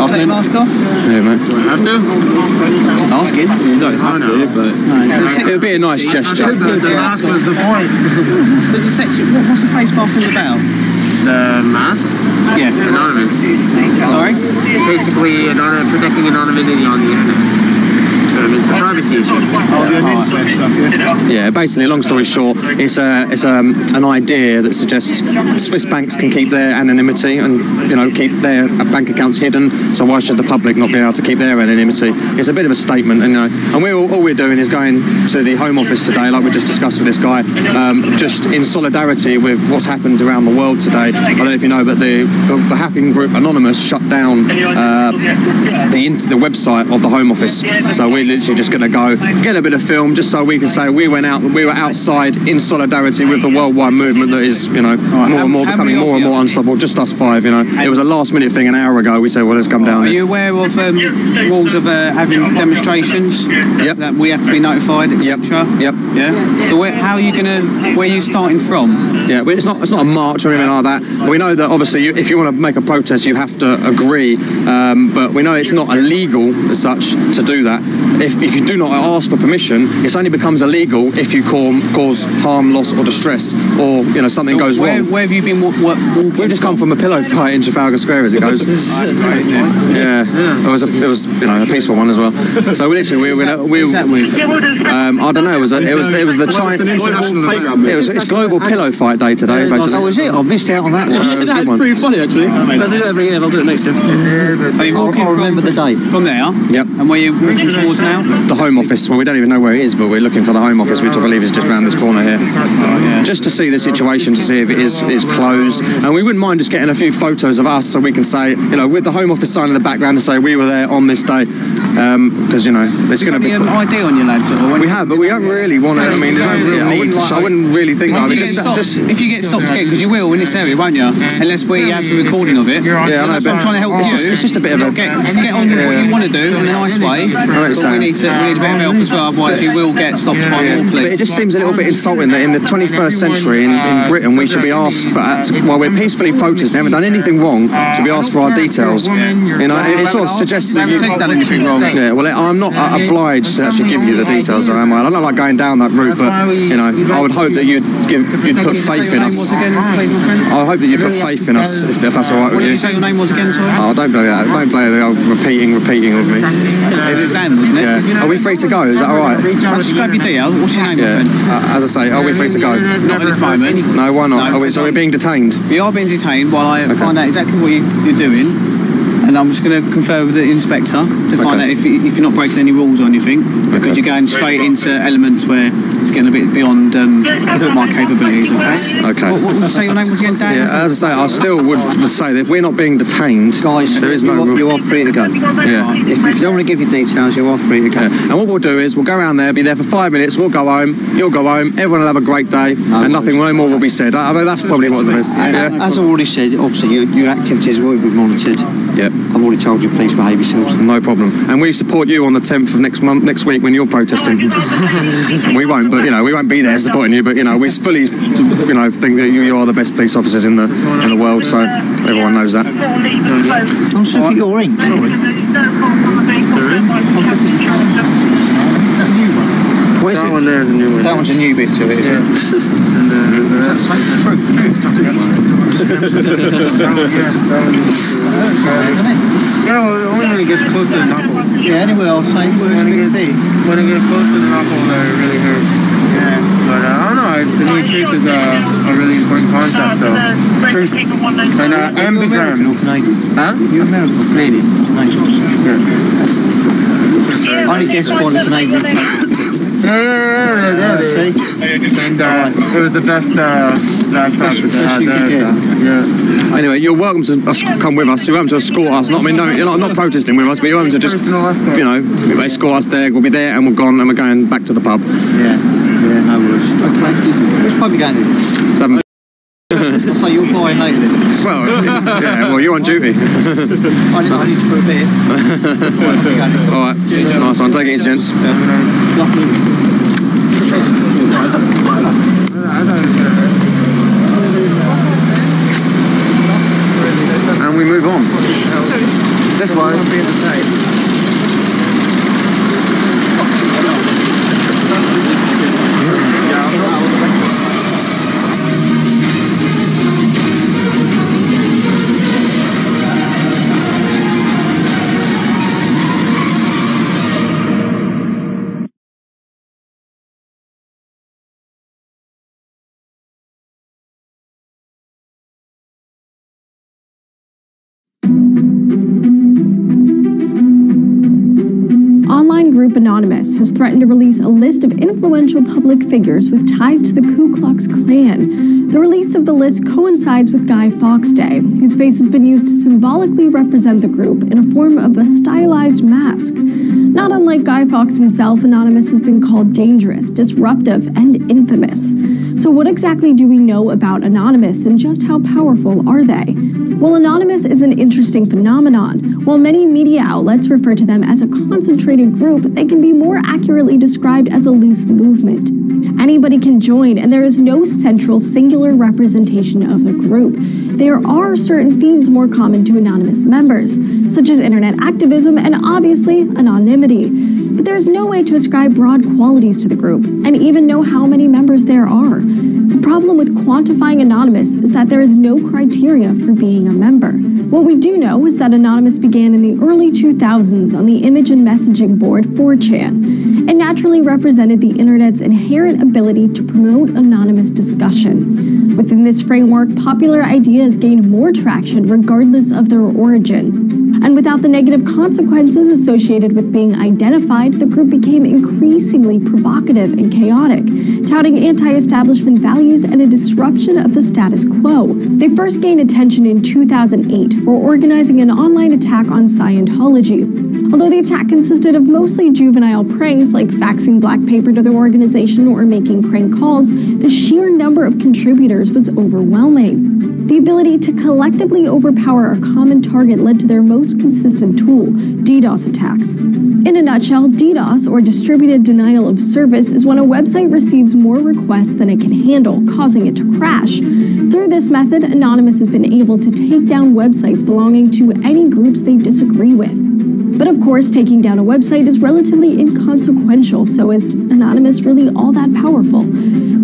Speaker 16: Take the mask off?
Speaker 17: Yeah, mate. Do I have to?
Speaker 16: Asking.
Speaker 17: You don't have to, but it would be a nice gesture.
Speaker 16: The mask was the point. There's a section. What's the face mask all about?
Speaker 17: The mask?
Speaker 16: Yeah.
Speaker 17: Anonymous.
Speaker 16: Sorry?
Speaker 17: It's basically protecting anonymity on the internet. It's a privacy issue. Yeah, basically, long story short, it's an idea that suggests Swiss banks can keep their anonymity and keep their bank accounts hidden. So why should the public not be able to keep their anonymity? It's a bit of a statement, and all we're doing is going to the Home Office today, like we just discussed with this guy, just in solidarity with what's happened around the world today. I don't know if you know, but the hacking group Anonymous shut down the website of the Home Office. So we're literally just going to go get a bit of film just so we can say we were outside in solidarity with the worldwide movement that is more and more becoming more and more unstoppable. Just us five, it was a last minute thing an hour ago. We said, well, let's come down.
Speaker 16: Are you aware of rules of having demonstrations?
Speaker 17: Yep.
Speaker 16: That we have to be notified, etc.
Speaker 17: Yep.
Speaker 16: Yeah. So how are you where are you starting from?
Speaker 17: Yeah, but it's not a march or anything like that. We know that obviously if you want to make a protest, you have to agree. But we know it's not illegal as such to do that. If you do not ask for permission, it only becomes illegal if you cause harm, loss, or distress, or something goes wrong.
Speaker 16: Where have you been walking?
Speaker 17: We've just come from a pillow fight in Trafalgar Square, as it goes.
Speaker 16: That's crazy.
Speaker 17: Yeah, it was a peaceful one as well. So literally I don't know. It was the It's Global Pillow Fight Day today. Basically.
Speaker 18: Oh, is it? I missed out on that one.
Speaker 17: That's
Speaker 18: pretty funny actually. They do it every year. They'll do it next year.
Speaker 16: So you're walking
Speaker 18: I'll remember the date.
Speaker 16: From there.
Speaker 17: Yep.
Speaker 16: And where you're walking towards now?
Speaker 17: The Home Office. Well, we don't even know where it is, but we're looking for the Home Office, which I believe is just around this corner here. Just to see the situation, to see if it is closed. And we wouldn't mind just getting a few photos of us so we can say, with the Home Office sign in the background to say we were there on this day. Because, it's going to be...
Speaker 16: You have an ID on your lads?
Speaker 17: We have, but we don't really want to... I mean, there's no real need to show. I wouldn't really think so.
Speaker 16: If you get stopped again, because you will in this area, won't you? Unless we have the recording of it.
Speaker 17: Yeah, I know,
Speaker 16: that's what I'm trying to help you.
Speaker 17: It's just a bit of a...
Speaker 16: Get on with what you want to do in a nice way. But we need a bit of help as well, otherwise you will get stopped by more police.
Speaker 17: But it just seems a little bit insulting that in the 21st century in Britain we should be asked for, while we're peacefully protesting, haven't done anything wrong, should be asked for our details. It sort of suggests that you
Speaker 16: haven't done anything wrong.
Speaker 17: Yeah, well, I'm not obliged to actually give you the details, am I? I don't like going down that route, but I would hope that you'd put faith in us. I hope that you put faith in us, if that's all right with you.
Speaker 16: What did you say your name was again, sorry?
Speaker 17: Oh, don't play that. Don't play the old repeating with me.
Speaker 16: Dan, wasn't it?
Speaker 17: Yeah. Are we free to go? Is that all right?
Speaker 16: I'll just grab your deal. What's your name, my friend?
Speaker 17: As I say, are we free to go?
Speaker 16: Not at this moment.
Speaker 17: No, why not? So we're being detained?
Speaker 16: We are being detained while I find out exactly what you're doing. And I'm just going to confer with the inspector to find out if you're not breaking any rules or anything, because you're going straight into elements where it's getting a bit beyond my capabilities.
Speaker 17: Okay.
Speaker 16: What would you say your name was again, Dan?
Speaker 17: Yeah, as I say, I still would say that if we're not being detained,
Speaker 18: guys,
Speaker 17: there is no rule.
Speaker 18: You are free to go.
Speaker 17: Yeah.
Speaker 18: If you don't want to give your details, you are free to go.
Speaker 17: Yeah. And what we'll do is we'll go around there, be there for 5 minutes. We'll go home. You'll go home. Everyone will have a great day, and no more will be said. I mean, that's probably what it is.
Speaker 18: As I already said, obviously your activities will be monitored.
Speaker 17: Yep.
Speaker 18: I've already told you, please behave yourselves.
Speaker 17: No problem. And we support you on the 10th of next week when you're protesting. We won't, but we won't be there supporting you. But we fully, think that you are the best police officers in the world. So everyone knows that.
Speaker 18: I'm sick of your ink. Sorry.
Speaker 17: What is
Speaker 18: that
Speaker 17: it?
Speaker 18: one there is a new one.
Speaker 17: That one's a new bit to it, is
Speaker 18: yeah.
Speaker 17: it?
Speaker 18: And that's the truth. It's tattoo. Yeah, well, only when it gets close to the knuckle.
Speaker 17: Yeah, anyway, I'll say where's the big thing.
Speaker 18: When it gets close to the knuckle, it really hurts.
Speaker 17: Yeah.
Speaker 18: But I don't know, to me, truth is a really important concept, so truth. And big time. Huh?
Speaker 17: You're American.
Speaker 18: Canadian.
Speaker 17: I only guess one Canadian.
Speaker 18: Yeah,
Speaker 17: see?
Speaker 18: And it was the best laptop that
Speaker 17: yeah.
Speaker 19: Anyway, you're welcome to come with us. You're welcome to escort us. Not, I mean, no, you're not protesting with us, but you're welcome to just, escort us there. We'll be there and we're gone and we're going back to the pub.
Speaker 17: Yeah, no worries. Okay, which pub are you going to? So you're buying later then?
Speaker 19: Well, well, you're on duty.
Speaker 17: I need for a bit.
Speaker 19: Alright, nice one. Take it easy, gents.
Speaker 17: And we move on. This way.
Speaker 20: Online group Anonymous has threatened to release a list of influential public figures with ties to the Ku Klux Klan. The release of the list coincides with Guy Fawkes Day, whose face has been used to symbolically represent the group in a form of a stylized mask. Not unlike Guy Fawkes himself, Anonymous has been called dangerous, disruptive, and infamous. So what exactly do we know about Anonymous and just how powerful are they? Well, Anonymous is an interesting phenomenon. While many media outlets refer to them as a concentrated group, they can be more accurately described as a loose movement. Anybody can join, and there is no central, singular representation of the group. There are certain themes more common to Anonymous members, such as internet activism and obviously anonymity. But there is no way to ascribe broad qualities to the group, and even know how many members there are. The problem with quantifying Anonymous is that there is no criteria for being a member. What we do know is that Anonymous began in the early 2000s on the image and messaging board 4chan. It naturally represented the internet's inherent ability to promote anonymous discussion. Within this framework, popular ideas gained more traction regardless of their origin. And without the negative consequences associated with being identified, the group became increasingly provocative and chaotic, touting anti-establishment values and a disruption of the status quo. They first gained attention in 2008 for organizing an online attack on Scientology. Although the attack consisted of mostly juvenile pranks like faxing black paper to their organization or making crank calls, the sheer number of contributors was overwhelming. The ability to collectively overpower a common target led to their most consistent tool, DDoS attacks. In a nutshell, DDoS, or distributed denial of service, is when a website receives more requests than it can handle, causing it to crash. Through this method, Anonymous has been able to take down websites belonging to any groups they disagree with. But of course, taking down a website is relatively inconsequential, so is Anonymous really all that powerful?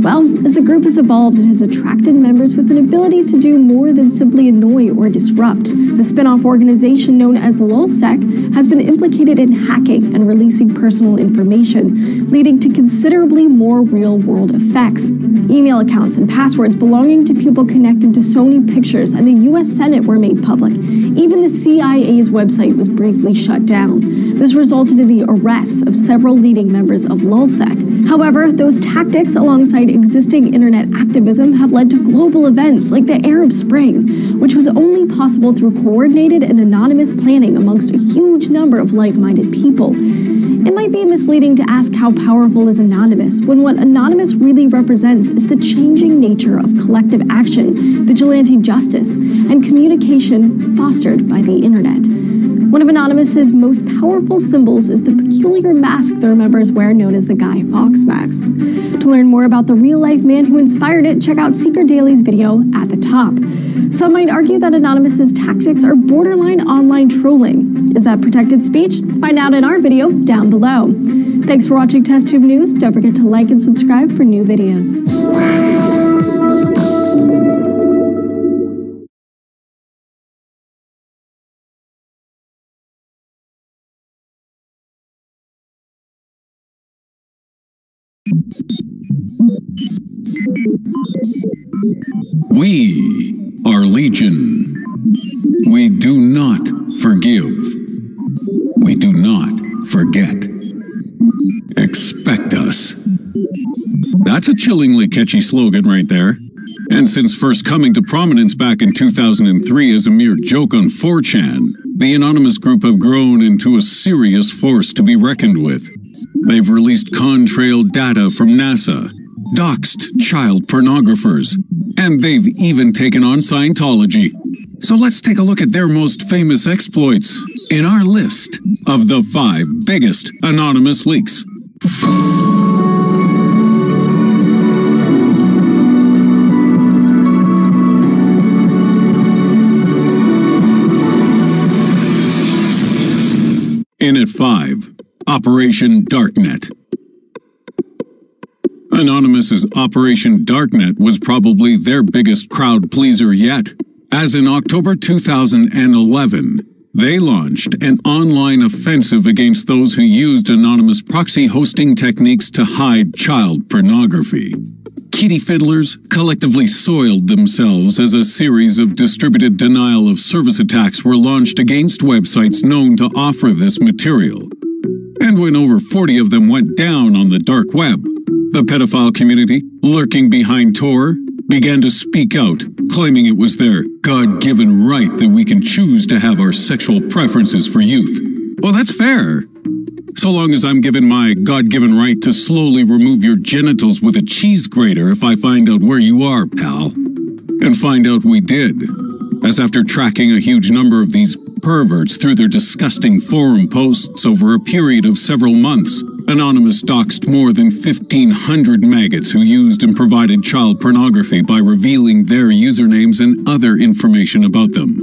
Speaker 20: Well, as the group has evolved, it has attracted members with an ability to do more than simply annoy or disrupt. A spin-off organization known as LulzSec has been implicated in hacking and releasing personal information, leading to considerably more real-world effects. Email accounts and passwords belonging to people connected to Sony Pictures and the U.S. Senate were made public. Even the CIA's website was briefly shut down. This resulted in the arrests of several leading members of LulzSec. However, those tactics, alongside existing internet activism, have led to global events like the Arab Spring, which was only possible through coordinated and anonymous planning amongst a huge number of like-minded people. It might be misleading to ask how powerful is Anonymous, when what Anonymous really represents is the changing nature of collective action, vigilante justice, and communication fostered by the internet. One of Anonymous's most powerful symbols is the peculiar mask their members wear, known as the Guy Fawkes mask. To learn more about the real-life man who inspired it, check out Seeker Daily's video at the top. Some might argue that Anonymous's tactics are borderline online trolling. Is that protected speech? Find out in our video down below. Thanks for watching TestTube News. Don't forget to like and subscribe for new videos.
Speaker 14: We are Legion. We do not forgive. We do not forget. Expect us. That's a chillingly catchy slogan right there. And since first coming to prominence back in 2003 as a mere joke on 4chan, the anonymous group have grown into a serious force to be reckoned with. They've released contrail data from NASA, doxed child pornographers, and they've even taken on Scientology. So let's take a look at their most famous exploits in our list of the 5 biggest anonymous leaks. In at 5, Operation Darknet. Anonymous's Operation Darknet was probably their biggest crowd pleaser yet, as in October 2011, they launched an online offensive against those who used anonymous proxy hosting techniques to hide child pornography. Kitty fiddlers collectively soiled themselves as a series of distributed denial-of-service attacks were launched against websites known to offer this material. And when over 40 of them went down on the dark web, the pedophile community, lurking behind Tor, began to speak out, claiming it was their God-given right that we can choose to have our sexual preferences for youth. Well, that's fair. So long as I'm given my God-given right to slowly remove your genitals with a cheese grater if I find out where you are, pal. And find out we did, as after tracking a huge number of these perverts through their disgusting forum posts over a period of several months, Anonymous doxed more than 1,500 maggots who used and provided child pornography by revealing their usernames and other information about them.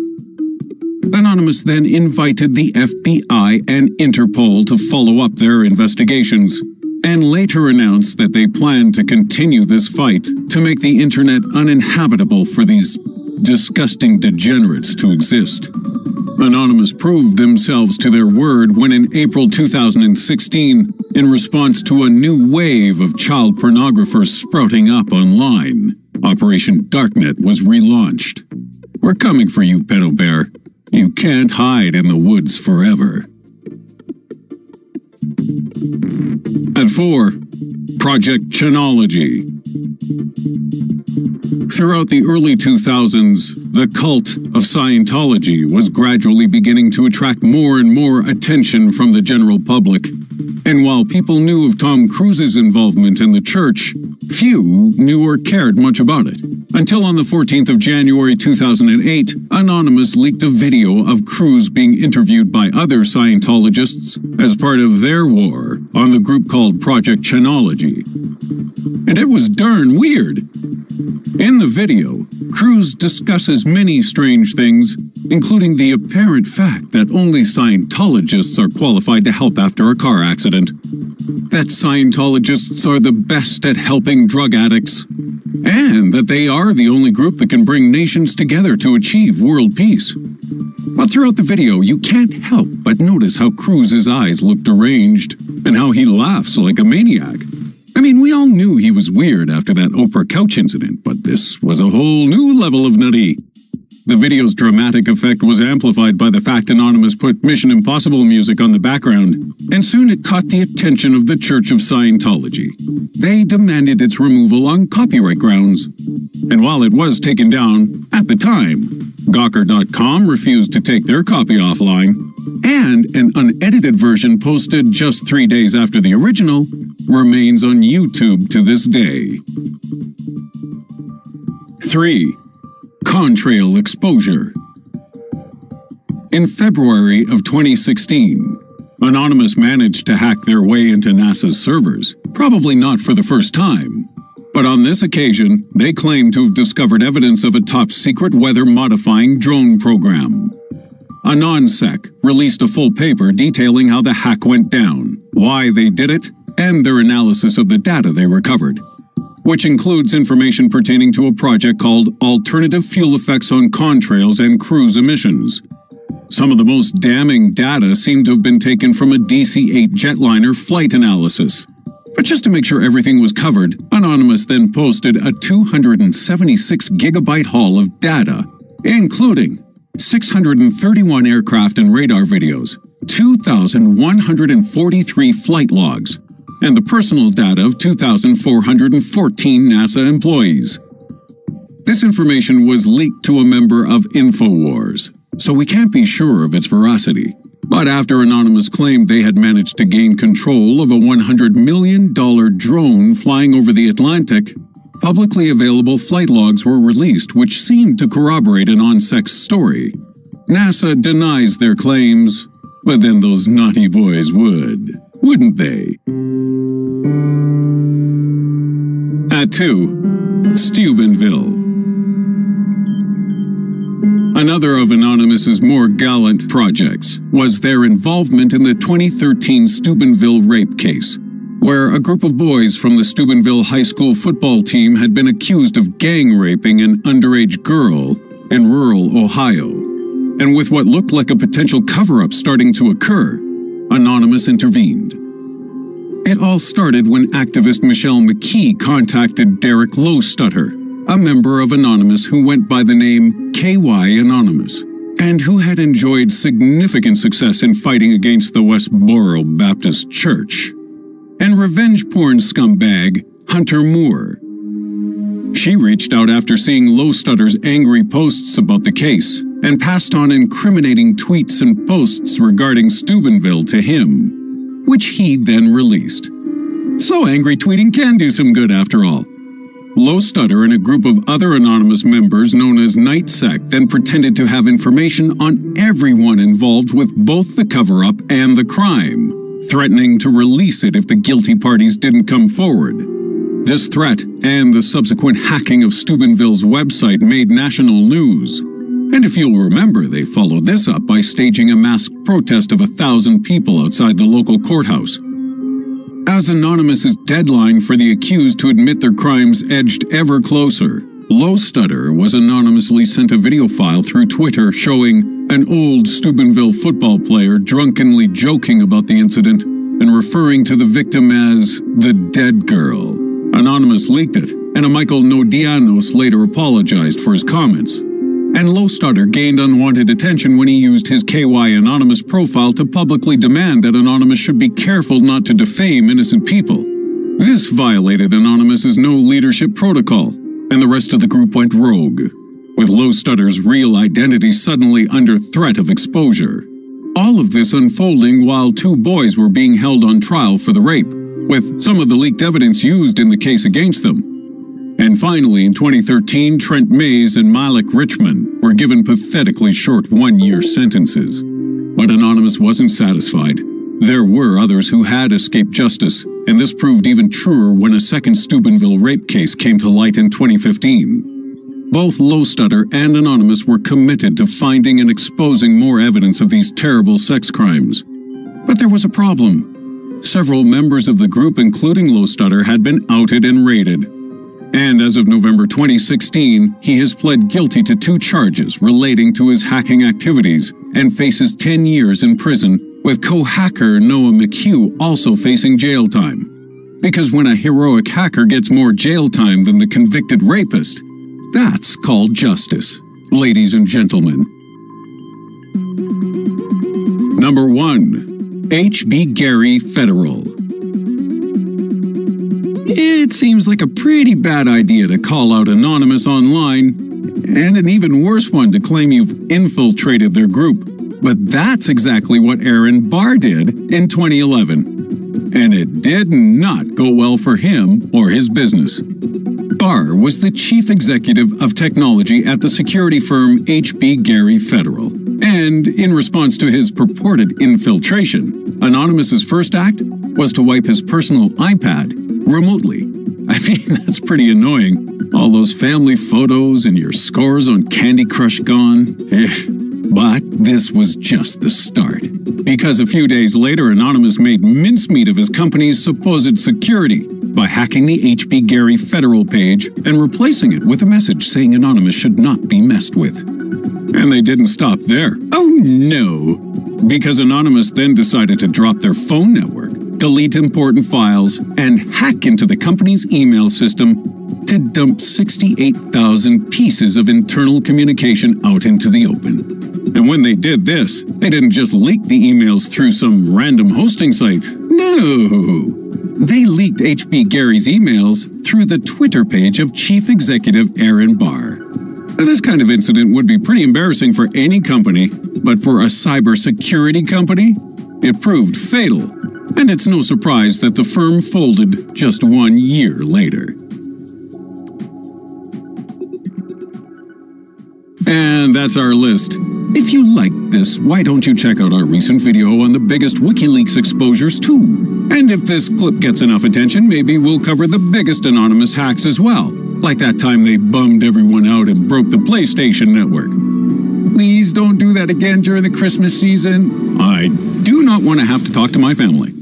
Speaker 14: Anonymous then invited the FBI and Interpol to follow up their investigations, and later announced that they plan to continue this fight to make the internet uninhabitable for these disgusting degenerates to exist. Anonymous proved themselves to their word when in April 2016, in response to a new wave of child pornographers sprouting up online, Operation Darknet was relaunched. We're coming for you, Pedo Bear. You can't hide in the woods forever. At 4, Project Chanology. Throughout the early 2000s, the cult of Scientology was gradually beginning to attract more and more attention from the general public. And while people knew of Tom Cruise's involvement in the church, few knew or cared much about it. Until on the 14th of January 2008, Anonymous leaked a video of Cruise being interviewed by other Scientologists as part of their war on the group called Project Chanology. And it was darn weird. In the video, Cruise discusses many strange things, including the apparent fact that only Scientologists are qualified to help after a car accident, that Scientologists are the best at helping drug addicts, and that they are the only group that can bring nations together to achieve world peace. But throughout the video, you can't help but notice how Cruise's eyes look deranged, and how he laughs like a maniac. I mean, we all knew he was weird after that Oprah couch incident, but this was a whole new level of nutty. The video's dramatic effect was amplified by the fact Anonymous put Mission Impossible music on the background, and soon it caught the attention of the Church of Scientology. They demanded its removal on copyright grounds. And while it was taken down at the time, Gawker.com refused to take their copy offline, and an unedited version posted just 3 days after the original remains on YouTube to this day. 3. Contrail exposure. In February of 2016, Anonymous managed to hack their way into NASA's servers, probably not for the first time. But on this occasion, they claimed to have discovered evidence of a top-secret weather-modifying drone program. AnonSec released a full paper detailing how the hack went down, why they did it, and their analysis of the data they recovered, which includes information pertaining to a project called Alternative Fuel Effects on Contrails and Cruise Emissions. Some of the most damning data seem to have been taken from a DC-8 jetliner flight analysis. But just to make sure everything was covered, Anonymous then posted a 276-gigabyte haul of data, including 631 aircraft and radar videos, 2,143 flight logs, and the personal data of 2,414 NASA employees. This information was leaked to a member of InfoWars, so we can't be sure of its veracity. But after Anonymous claimed they had managed to gain control of a $100 million drone flying over the Atlantic, publicly available flight logs were released which seemed to corroborate AnonSec's story. NASA denies their claims, but then those naughty boys would, wouldn't they? At 2, Steubenville. Another of Anonymous's more gallant projects was their involvement in the 2013 Steubenville rape case, where a group of boys from the Steubenville High School football team had been accused of gang raping an underage girl in rural Ohio. And with what looked like a potential cover-up starting to occur, Anonymous intervened. It all started when activist Michelle McKee contacted Derek Lowstutter, a member of Anonymous who went by the name KY Anonymous, and who had enjoyed significant success in fighting against the Westboro Baptist Church, and revenge porn scumbag Hunter Moore. She reached out after seeing Lowstutter's angry posts about the case, and passed on incriminating tweets and posts regarding Steubenville to him, which he then released. So angry tweeting can do some good after all. Lowstutter and a group of other Anonymous members known as NightSec then pretended to have information on everyone involved with both the cover-up and the crime, threatening to release it if the guilty parties didn't come forward. This threat and the subsequent hacking of Steubenville's website made national news. And if you'll remember, they followed this up by staging a masked protest of 1,000 people outside the local courthouse. As Anonymous's deadline for the accused to admit their crimes edged ever closer, Lowstutter was anonymously sent a video file through Twitter showing an old Steubenville football player drunkenly joking about the incident and referring to the victim as the dead girl. Anonymous leaked it, and a Michael Nodianos later apologized for his comments. And Lowstutter gained unwanted attention when he used his KY Anonymous profile to publicly demand that Anonymous should be careful not to defame innocent people. This violated Anonymous's no leadership protocol, and the rest of the group went rogue, with Lowstutter's real identity suddenly under threat of exposure. All of this unfolding while 2 boys were being held on trial for the rape, with some of the leaked evidence used in the case against them. And finally, in 2013, Trent Mays and Malik Richmond were given pathetically short 1-year sentences. But Anonymous wasn't satisfied. There were others who had escaped justice, and this proved even truer when a second Steubenville rape case came to light in 2015. Both Lowstutter and Anonymous were committed to finding and exposing more evidence of these terrible sex crimes. But there was a problem. Several members of the group, including Lowstutter, had been outed and raided. And as of November 2016, he has pled guilty to 2 charges relating to his hacking activities and faces 10 years in prison, with co-hacker Noah McHugh also facing jail time. Because when a heroic hacker gets more jail time than the convicted rapist, that's called justice, ladies and gentlemen. Number 1. H.B. Gary Federal. It seems like a pretty bad idea to call out Anonymous online, and an even worse one to claim you've infiltrated their group. But that's exactly what Aaron Barr did in 2011. And it did not go well for him or his business. Barr was the chief executive of technology at the security firm H.B. Gary Federal. And in response to his purported infiltration, Anonymous's first act was to wipe his personal iPad remotely. I mean, that's pretty annoying. All those family photos and your scores on Candy Crush gone. But this was just the start. Because a few days later, Anonymous made mincemeat of his company's supposed security by hacking the H.B. Gary federal page and replacing it with a message saying Anonymous should not be messed with. And they didn't stop there. Oh no! Because Anonymous then decided to drop their phone network, delete important files, and hack into the company's email system to dump 68,000 pieces of internal communication out into the open. And when they did this, they didn't just leak the emails through some random hosting site. No! They leaked H.B. Gary's emails through the Twitter page of Chief Executive Aaron Barr. This kind of incident would be pretty embarrassing for any company, but for a cybersecurity company, it proved fatal. And it's no surprise that the firm folded just 1 year later. And that's our list. If you liked this, why don't you check out our recent video on the biggest WikiLeaks exposures too? And if this clip gets enough attention, maybe we'll cover the biggest Anonymous hacks as well. Like that time they bummed everyone out and broke the PlayStation network. Please don't do that again during the Christmas season. I do not want to have to talk to my family.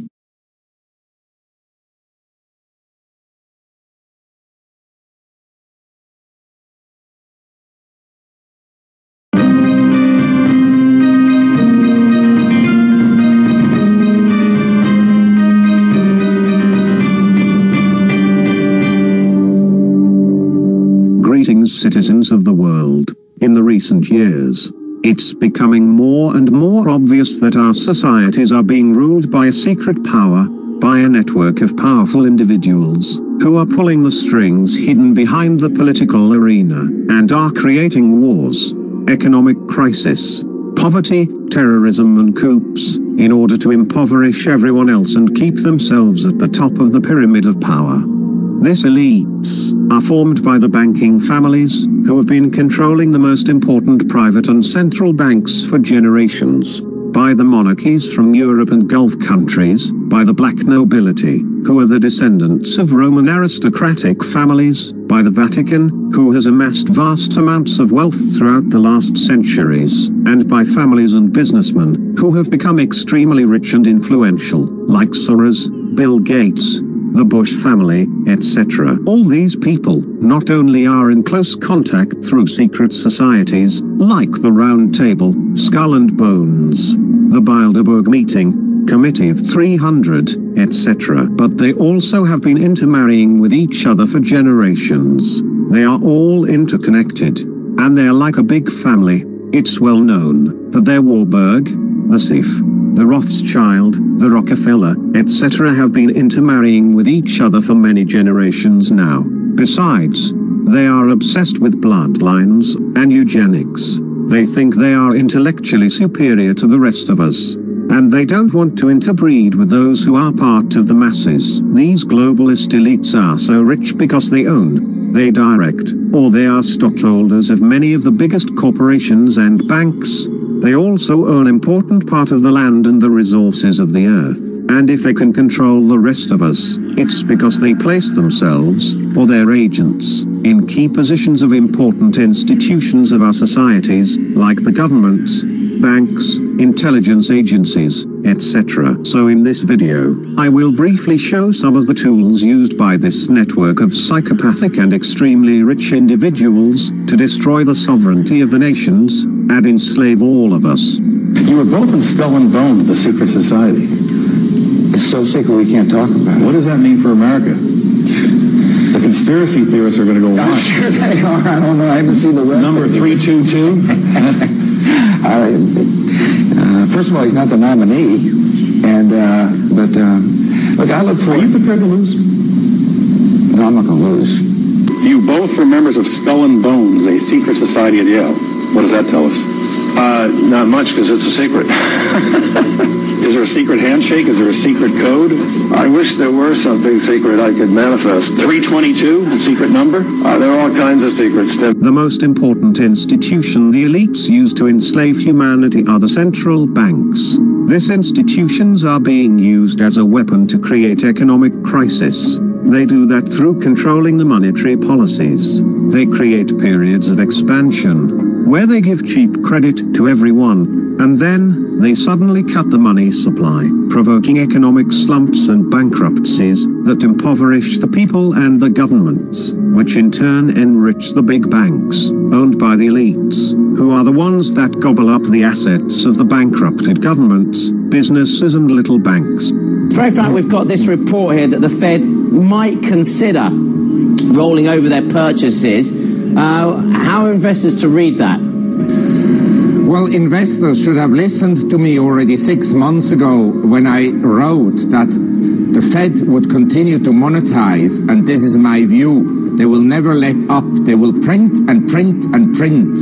Speaker 21: Greetings, citizens of the world. In the recent years, it's becoming more and more obvious that our societies are being ruled by a secret power, by a network of powerful individuals, who are pulling the strings hidden behind the political arena, and are creating wars, economic crisis, poverty, terrorism and coups, in order to impoverish everyone else and keep themselves at the top of the pyramid of power. These elites are formed by the banking families, who have been controlling the most important private and central banks for generations, by the monarchies from Europe and Gulf countries, by the black nobility, who are the descendants of Roman aristocratic families, by the Vatican, who has amassed vast amounts of wealth throughout the last centuries, and by families and businessmen, who have become extremely rich and influential, like Soros, Bill Gates, the Bush family, etc. All these people not only are in close contact through secret societies, like the Round Table, Skull and Bones, the Bilderberg Meeting, Committee of 300, etc. But they also have been intermarrying with each other for generations. They are all interconnected, and they are like a big family. It's well known that their Warburg, the Sif, the Rothschild, the Rockefeller, etc. have been intermarrying with each other for many generations now. Besides, they are obsessed with bloodlines and eugenics. They think they are intellectually superior to the rest of us, and they don't want to interbreed with those who are part of the masses. These globalist elites are so rich because they own, they direct, or they are stockholders of many of the biggest corporations and banks. They also own an important part of the land and the resources of the earth. And if they can control the rest of us, it's because they place themselves, or their agents, in key positions of important institutions of our societies, like the governments, banks, intelligence agencies, etc. So in this video, I will briefly show some of the tools used by this network of psychopathic and extremely rich individuals to destroy the sovereignty of the nations and enslave all of us.
Speaker 12: You were both in Skull and Bones, the secret society. It's so secret we can't talk about it. What does that mean for America? The conspiracy theorists are going to go on. I'm sure they are. I don't know. I haven't seen the rest. Number 322. First of all, he's not the nominee, and look, I look for. Are you prepared to lose? No, I'm not going to lose. You both were members of Skull and Bones, a secret society at Yale. What does that tell us? Not much, because it's a secret. Is there a secret handshake? Is there a secret code? I wish there were something secret I could manifest. 322, secret number? There are all kinds of secrets.
Speaker 21: The most important institution the elites use to enslave humanity are the central banks. These institutions are being used as a weapon to create economic crisis. They do that through controlling the monetary policies. They create periods of expansion, where they give cheap credit to everyone, and then they suddenly cut the money supply, provoking economic slumps and bankruptcies that impoverish the people and the governments, which in turn enrich the big banks, owned by the elites, who are the ones that gobble up the assets of the bankrupted governments, businesses and little banks.
Speaker 2: It's very fact we've got this report here that the Fed might consider rolling over their purchases. How are investors to read that?
Speaker 22: Well, investors should have listened to me already 6 months ago when I wrote that the Fed would continue to monetize, and this is my view. They will never let up. They will print and print and print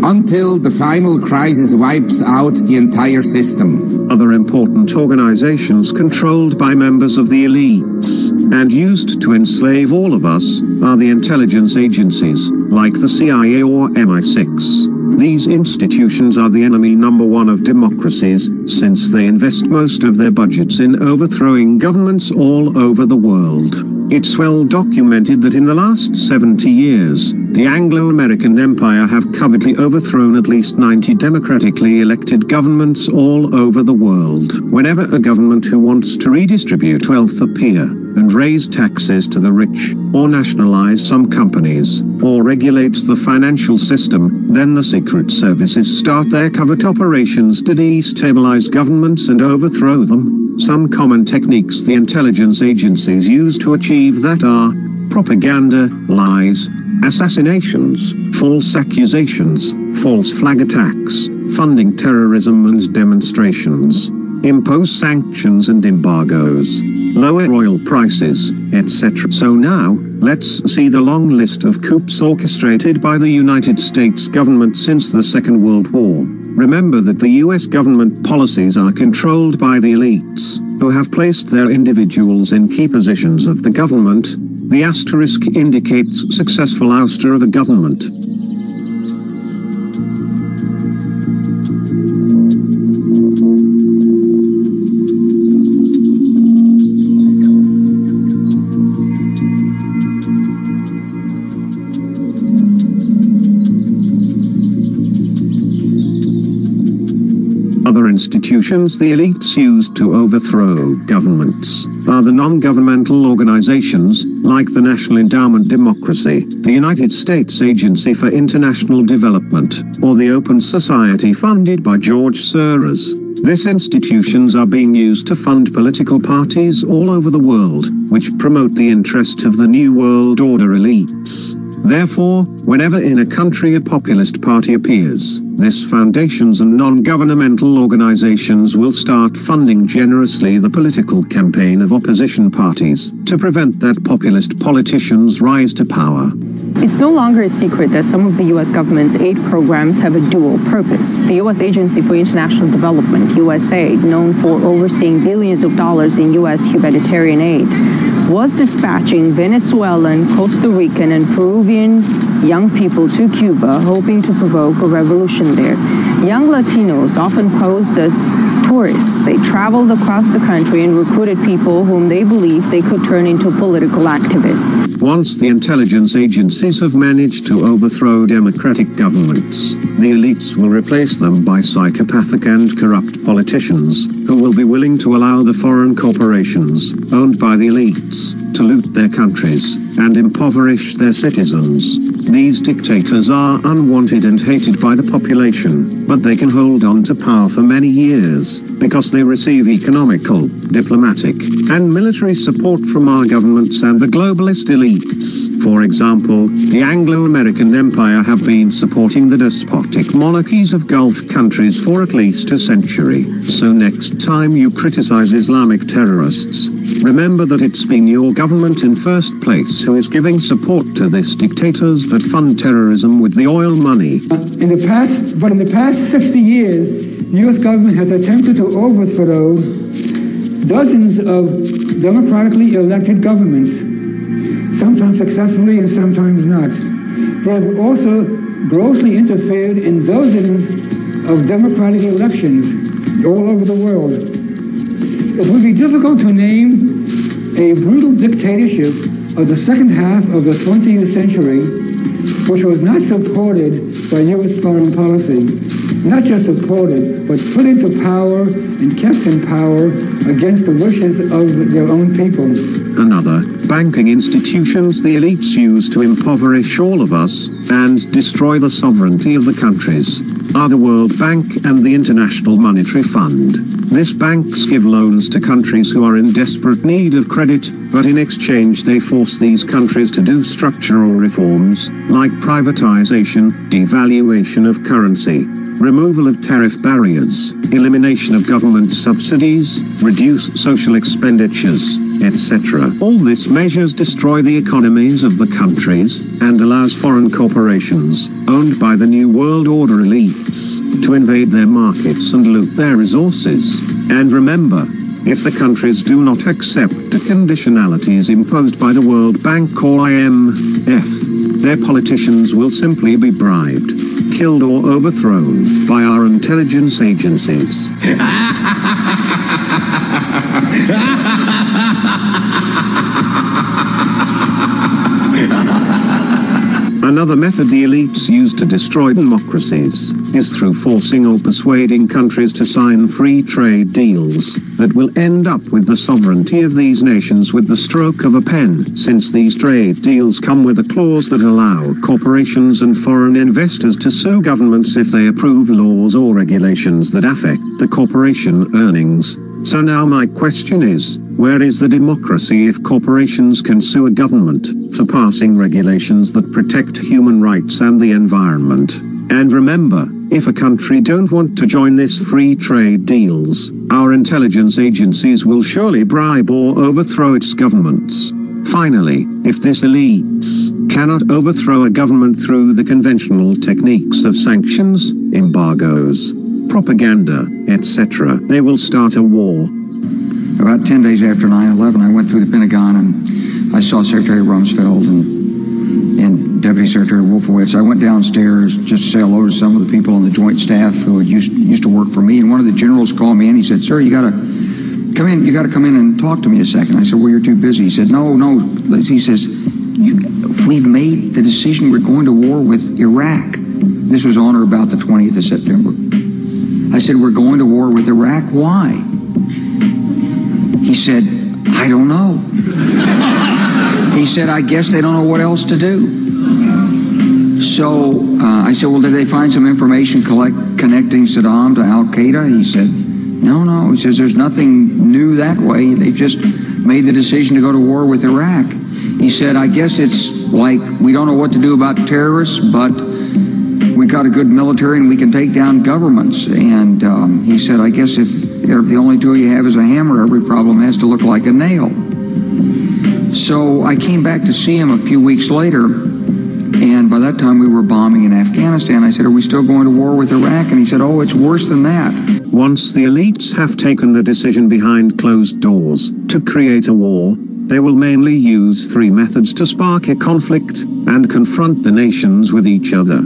Speaker 22: until the final crisis wipes out the entire system.
Speaker 21: Other important organizations controlled by members of the elites and used to enslave all of us are the intelligence agencies, like the CIA or MI6. These institutions are the enemy number one of democracies, since they invest most of their budgets in overthrowing governments all over the world. It's well documented that in the last 70 years, the Anglo-American Empire have covertly overthrown at least 90 democratically elected governments all over the world. Whenever a government who wants to redistribute wealth appear and raise taxes to the rich, or nationalize some companies, or regulates the financial system, then the secret services start their covert operations to destabilize governments and overthrow them. Some common techniques the intelligence agencies use to achieve that are propaganda, lies, assassinations, false accusations, false flag attacks, funding terrorism and demonstrations, impose sanctions and embargoes, lower oil prices, etc. So now, let's see the long list of coups orchestrated by the United States government since the Second World War. Remember that the US government policies are controlled by the elites, who have placed their individuals in key positions of the government. The asterisk indicates successful ouster of a government. Other institutions the elites use to overthrow governments are the non-governmental organizations, like the National Endowment Democracy, the United States Agency for International Development, or the Open Society funded by George Soros. These institutions are being used to fund political parties all over the world, which promote the interests of the New World Order elites. Therefore, whenever in a country a populist party appears, these foundations and non-governmental organizations will start funding generously the political campaign of opposition parties to prevent that populist politicians rise to power.
Speaker 23: It's no longer a secret that some of the U.S. government's aid programs have a dual purpose. The U.S. Agency for International Development, USAID, known for overseeing billions of dollars in U.S. humanitarian aid, was dispatching Venezuelan, Costa Rican, and Peruvian young people to Cuba, hoping to provoke a revolution there. Young Latinos often posed as tourists. They traveled across the country and recruited people whom they believed they could turn into political activists.
Speaker 21: Once the intelligence agencies have managed to overthrow democratic governments, the elites will replace them by psychopathic and corrupt politicians who will be willing to allow the foreign corporations owned by the elites to loot their countries and impoverish their citizens. These dictators are unwanted and hated by the population, but they can hold on to power for many years because they receive economical, diplomatic, and military support from our governments and the globalist elites. For example, the Anglo-American Empire have been supporting the despotic monarchies of Gulf countries for at least a century. So next time you criticize Islamic terrorists, remember that it's been your government in first place who is giving support to these dictators that fund terrorism with the oil money.
Speaker 24: In the past 60 years, the U.S. government has attempted to overthrow dozens of democratically elected governments, sometimes successfully and sometimes not. They have also grossly interfered in dozens of democratic elections all over the world. It would be difficult to name a brutal dictatorship of the second half of the 20th century which was not supported by U.S. foreign policy, not just supported, but put into power and kept in power against the wishes of their own people.
Speaker 21: Another, banking institutions the elites use to impoverish all of us and destroy the sovereignty of the countries, are the World Bank and the International Monetary Fund. These banks give loans to countries who are in desperate need of credit, but in exchange they force these countries to do structural reforms, like privatization, devaluation of currency, removal of tariff barriers, elimination of government subsidies, reduce social expenditures, etc. All these measures destroy the economies of the countries and allows foreign corporations, owned by the New World Order elites, to invade their markets and loot their resources. And remember, if the countries do not accept the conditionalities imposed by the World Bank or IMF, their politicians will simply be bribed, killed or overthrown by our intelligence agencies. Another method the elites use to destroy democracies is through forcing or persuading countries to sign free trade deals that will end up with the sovereignty of these nations with the stroke of a pen, since these trade deals come with a clause that allow corporations and foreign investors to sue governments if they approve laws or regulations that affect the corporation earnings. So now my question is, where is the democracy if corporations can sue a government for passing regulations that protect human rights and the environment? And remember, if a country don't want to join these free trade deals, our intelligence agencies will surely bribe or overthrow its governments. Finally, if these elites cannot overthrow a government through the conventional techniques of sanctions, embargoes, propaganda, etc., they will start a war.
Speaker 3: About 10 days after 9/11, I went through the Pentagon and I saw Secretary Rumsfeld and Deputy Secretary Wolfowitz. I went downstairs just to say hello to some of the people on the Joint Staff who had used to work for me. And one of the generals called me in. He said, "Sir, you got to come in. You got to come in and talk to me a second." I said, "Well, you're too busy." He said, "No." He says, "We've made the decision. We're going to war with Iraq." This was on or about the 20th of September. I said, "We're going to war with Iraq. Why?" He said, "I don't know." He said, "I guess they don't know what else to do." So I said, "Well, did they find some information connecting Saddam to Al-Qaeda?" He said, No. He says, "There's nothing new that way. They've just made the decision to go to war with Iraq." He said, "I guess it's like we don't know what to do about terrorists, but we got a good military and we can take down governments." And he said, "I guess if the only tool you have is a hammer, every problem has to look like a nail." So I came back to see him a few weeks later, and by that time we were bombing in Afghanistan. I said, "Are we still going to war with Iraq?" And he said, "Oh, it's worse than that."
Speaker 21: Once the elites have taken the decision behind closed doors to create a war, they will mainly use three methods to spark a conflict and confront the nations with each other.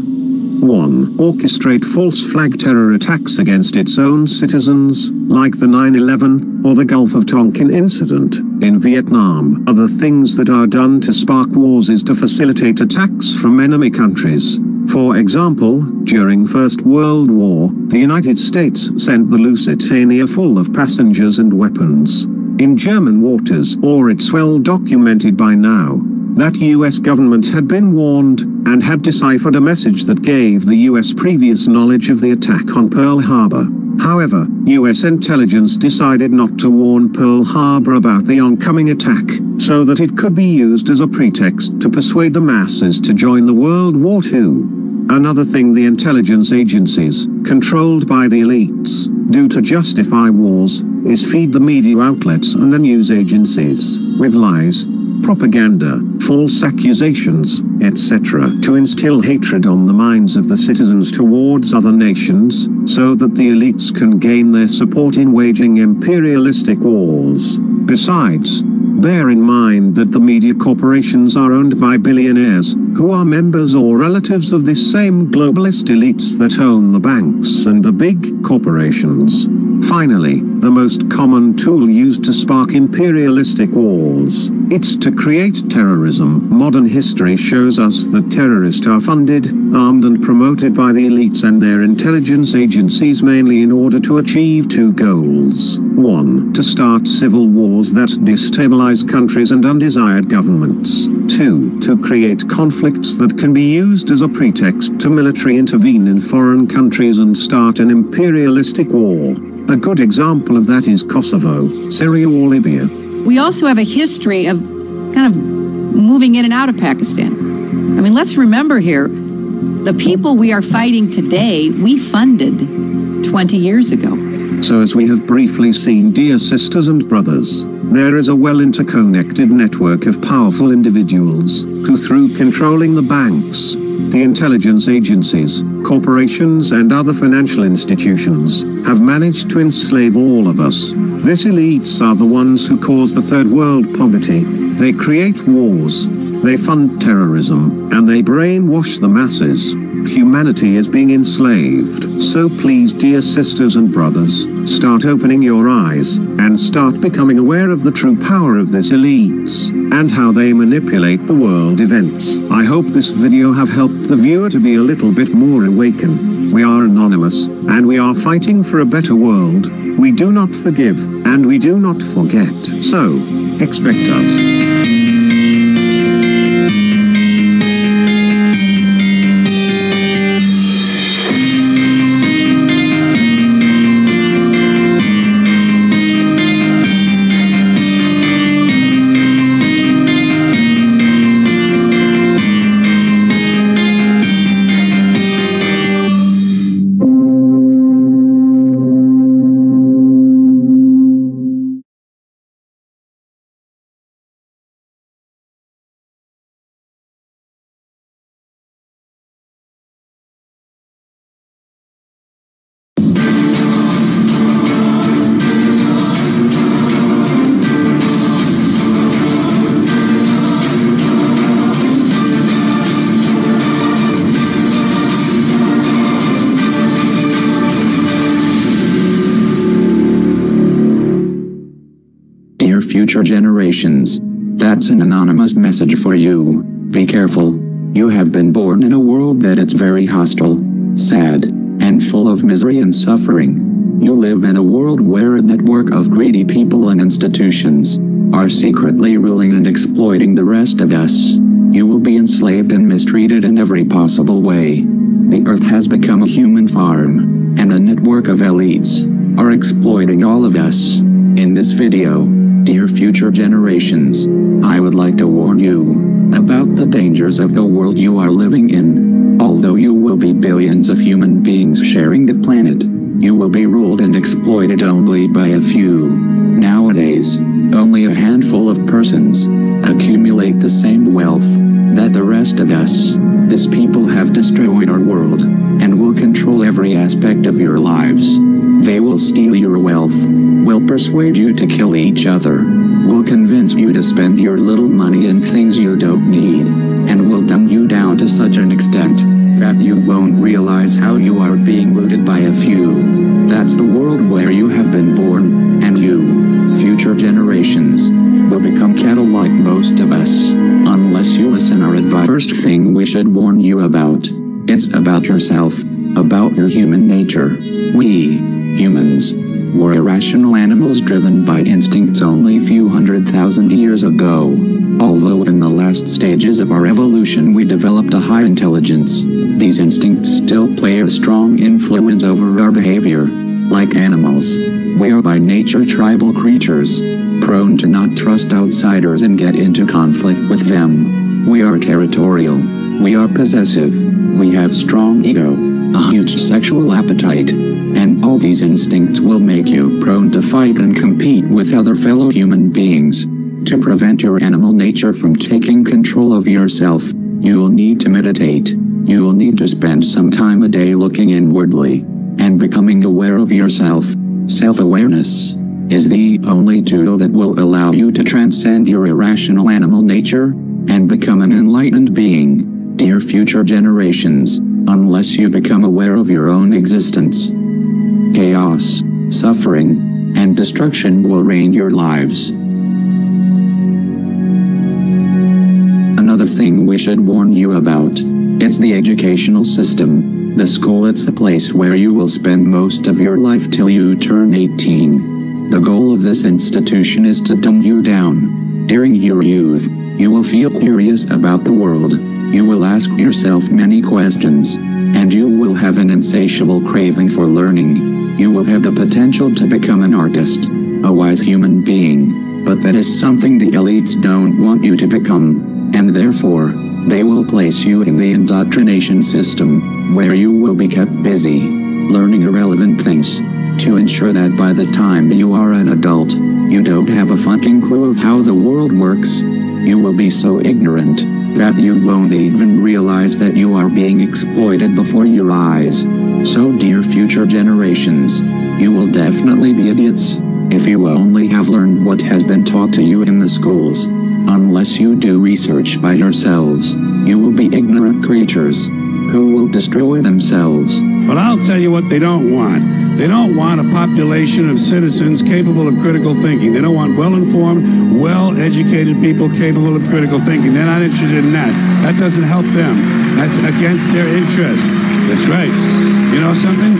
Speaker 21: 1. Orchestrate false flag terror attacks against its own citizens, like the 9/11 or the Gulf of Tonkin incident in Vietnam. Other things that are done to spark wars is to facilitate attacks from enemy countries. For example, during First World War, the United States sent the Lusitania full of passengers and weapons in German waters, or it's well documented by now that US government had been warned and had deciphered a message that gave the US previous knowledge of the attack on Pearl Harbor. However, US intelligence decided not to warn Pearl Harbor about the oncoming attack, so that it could be used as a pretext to persuade the masses to join the World War II. Another thing the intelligence agencies, controlled by the elites, do to justify wars is feed the media outlets and the news agencies with lies, propaganda, false accusations, etc., to instill hatred on the minds of the citizens towards other nations, so that the elites can gain their support in waging imperialistic wars. Besides, bear in mind that the media corporations are owned by billionaires, who are members or relatives of the same globalist elites that own the banks and the big corporations. Finally, the most common tool used to spark imperialistic wars. It's to create terrorism. Modern history shows us that terrorists are funded, armed and promoted by the elites and their intelligence agencies mainly in order to achieve two goals. 1. To start civil wars that destabilize countries and undesired governments. 2. To create conflicts that can be used as a pretext to military intervene in foreign countries and start an imperialistic war. A good example of that is Kosovo, Syria or Libya.
Speaker 4: We also have a history of kind of moving in and out of Pakistan. I mean, let's remember here, the people we are fighting today, we funded 20 years ago.
Speaker 21: So as we have briefly seen, dear sisters and brothers, there is a well-interconnected network of powerful individuals who, through controlling the banks, the intelligence agencies, corporations and other financial institutions, have managed to enslave all of us. These elites are the ones who cause the third world poverty. They create wars, they fund terrorism, and they brainwash the masses. Humanity is being enslaved. So please, dear sisters and brothers, start opening your eyes and start becoming aware of the true power of these elites and how they manipulate the world events. I hope this video have helped the viewer to be a little bit more awakened. We are anonymous, and we are fighting for a better world. We do not forgive, and we do not forget. So, expect us.
Speaker 15: Future generations. That's an anonymous message for you. Be careful. You have been born in a world that is very hostile, sad, and full of misery and suffering. You live in a world where a network of greedy people and institutions are secretly ruling and exploiting the rest of us. You will be enslaved and mistreated in every possible way. The earth has become a human farm, and a network of elites are exploiting all of us. In this video, dear future generations, I would like to warn you about the dangers of the world you are living in. Although you will be billions of human beings sharing the planet, you will be ruled and exploited only by a few. Nowadays, only a handful of persons accumulate the same wealth that the rest of us. These people have destroyed our world and will control every aspect of your lives. They will steal your wealth, will persuade you to kill each other, will convince you to spend your little money in things you don't need, and will dumb you down to such an extent that you won't realize how you are being rooted by a few. That's the world where you have been born, and you, future generations, will become cattle like most of us, unless you listen our advice. First thing we should warn you about, it's about yourself, about your human nature. We, humans, were irrational animals driven by instincts only a few 100,000 years ago. Although in the last stages of our evolution we developed a high intelligence, these instincts still play a strong influence over our behavior. Like animals, we are by nature tribal creatures, prone to not trust outsiders and get into conflict with them. We are territorial, we are possessive, we have strong ego, a huge sexual appetite, and all these instincts will make you prone to fight and compete with other fellow human beings. To prevent your animal nature from taking control of yourself, you will need to meditate. You will need to spend some time a day looking inwardly and becoming aware of yourself. Self-awareness is the only tool that will allow you to transcend your irrational animal nature and become an enlightened being. Dear future generations, unless you become aware of your own existence, chaos, suffering, and destruction will reign your lives. Another thing we should warn you about. It's the educational system. The school, it's a place where you will spend most of your life till you turn 18. The goal of this institution is to dumb you down. During your youth, you will feel curious about the world. You will ask yourself many questions, and you will have an insatiable craving for learning. You will have the potential to become an artist, a wise human being, but that is something the elites don't want you to become, and therefore, they will place you in the indoctrination system, where you will be kept busy, learning irrelevant things, to ensure that by the time you are an adult, you don't have a fucking clue of how the world works. You will be so ignorant that you won't even realize that you are being exploited before your eyes. So dear future generations, you will definitely be idiots if you only have learned what has been taught to you in the schools. Unless you do research by yourselves, you will be ignorant creatures who will destroy themselves.
Speaker 5: But I'll tell you what they don't want. They don't want a population of citizens capable of critical thinking. They don't want well-informed, well-educated people capable of critical thinking. They're not interested in that. That doesn't help them. That's against their interest. That's right. You know something?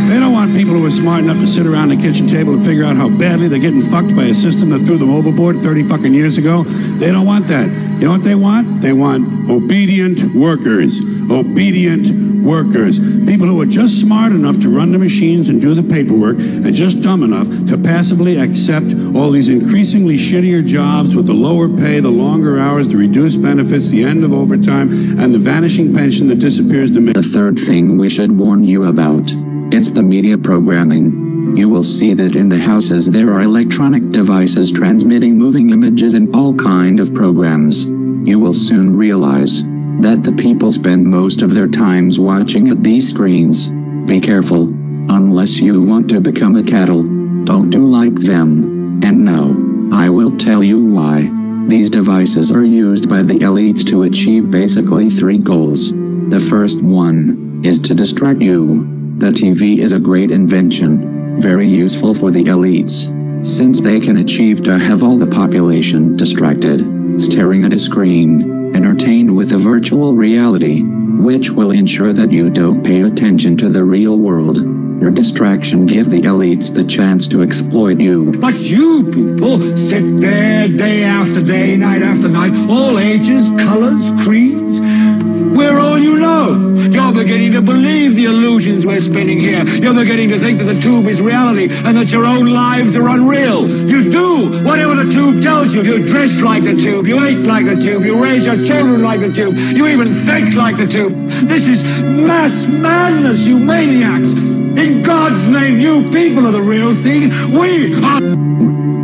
Speaker 5: They don't want people who are smart enough to sit around the kitchen table and figure out how badly they're getting fucked by a system that threw them overboard 30 fucking years ago. They don't want that. You know what they want? They want obedient workers. Obedient workers. People who are just smart enough to run the machines and do the paperwork, and just dumb enough to passively accept all these increasingly shittier jobs with the lower pay, the longer hours, the reduced benefits, the end of overtime, and the vanishing pension that disappears the minute.
Speaker 15: The third thing we should warn you about. It's the media programming. You will see that in the houses there are electronic devices transmitting moving images and all kind of programs. You will soon realize that the people spend most of their times watching at these screens. Be careful. Unless you want to become a cattle, don't do like them. And no, I will tell you why. These devices are used by the elites to achieve basically 3 goals. The first one is to distract you. The TV is a great invention, very useful for the elites, since they can achieve to have all the population distracted, staring at a screen, entertained with a virtual reality, which will ensure that you don't pay attention to the real world. Your distraction gives the elites the chance to exploit you.
Speaker 6: But you people sit there day after day, night after night, all ages, colors, creeds. We're all you know. You're beginning to believe the illusions we're spinning here. You're beginning to think that the tube is reality and that your own lives are unreal. You do whatever the tube tells you. You dress like the tube. You eat like the tube. You raise your children like the tube. You even think like the tube. This is mass madness, you maniacs. In God's name, you people are the real thing. We are...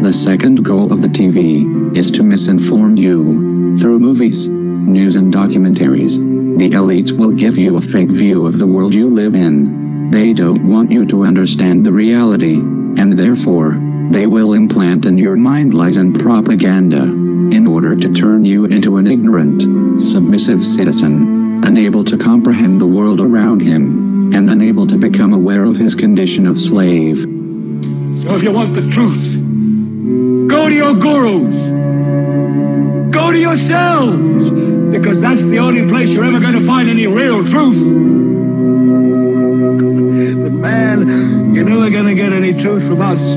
Speaker 15: The second goal of the TV is to misinform you. Through movies, news and documentaries, the elites will give you a fake view of the world you live in. They don't want you to understand the reality, and therefore, they will implant in your mind lies and propaganda, in order to turn you into an ignorant, submissive citizen, unable to comprehend the world around him, and unable to become aware of his condition of slave.
Speaker 6: So if you want the truth, go to your gurus. Go to yourselves, because that's the only place you're ever going to find any real truth. But man, you're never going to get any truth from us.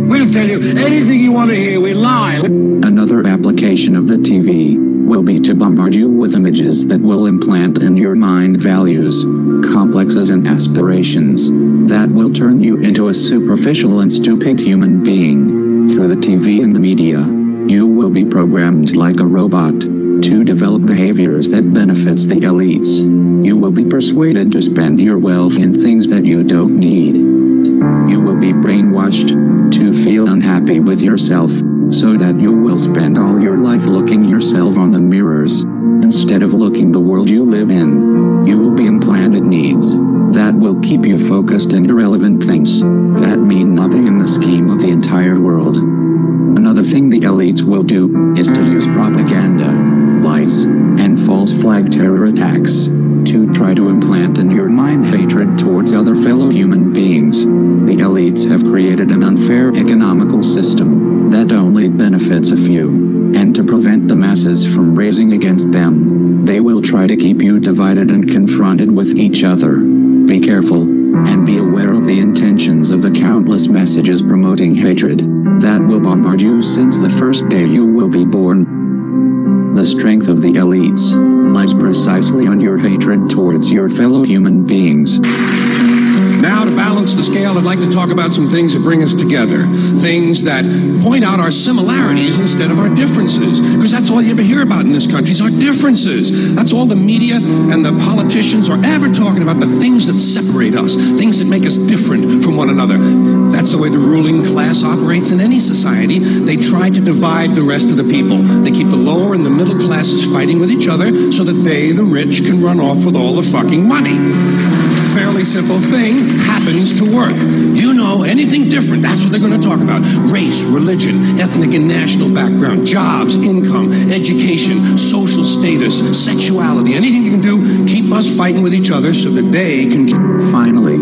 Speaker 6: We'll tell you anything you want to hear. We lie.
Speaker 15: Another application of the TV will be to bombard you with images that will implant in your mind values, complexes and aspirations that will turn you into a superficial and stupid human being. Through the TV and the media, you will be programmed like a robot to develop behaviors that benefits the elites. You will be persuaded to spend your wealth in things that you don't need. You will be brainwashed to feel unhappy with yourself, so that you will spend all your life looking yourself on the mirrors, instead of looking the world you live in. You will be implanted needs that will keep you focused on irrelevant things that mean nothing in the scheme of the entire world. Another thing the elites will do is to use propaganda, lies, and false flag terror attacks, to try to implant in your mind hatred towards other fellow human beings. The elites have created an unfair economical system that only benefits a few, and to prevent the masses from raising against them, they will try to keep you divided and confronted with each other. Be careful, and be aware of the intentions of the countless messages promoting hatred that will bombard you since the first day you will be born. The strength of the elites lies precisely on your hatred towards your fellow human beings.
Speaker 7: Now, to balance the scale, I'd like to talk about some things that bring us together. Things that point out our similarities instead of our differences. Because that's all you ever hear about in this country is our differences. That's all the media and the politicians are ever talking about, the things that separate us, things that make us different from one another. That's the way the ruling class operates in any society. They try to divide the rest of the people. They keep the lower and the middle classes fighting with each other so that they, the rich, can run off with all the fucking money. Fairly simple thing happens to work. You know, anything different, that's what they're going to talk about. Race, religion, ethnic and national background, jobs, income, education, social status, sexuality, anything you can do, keep us fighting with each other so that they can...
Speaker 15: Finally,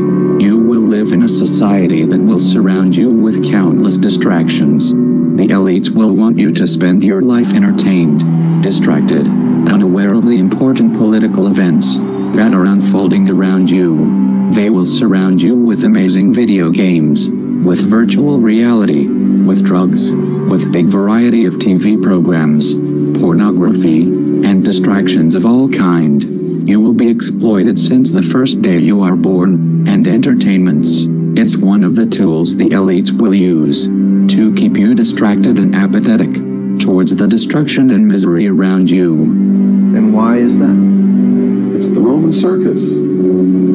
Speaker 15: you will live in a society that will surround you with countless distractions. The elites will want you to spend your life entertained, distracted, unaware of the important political events that are unfolding around you. They will surround you with amazing video games, with virtual reality, with drugs, with big variety of TV programs, pornography, and distractions of all kind. You will be exploited since the first day you are born, and entertainments, it's one of the tools the elites will use to keep you distracted and apathetic towards the destruction and misery around you.
Speaker 8: And why is that? It's the Roman circus.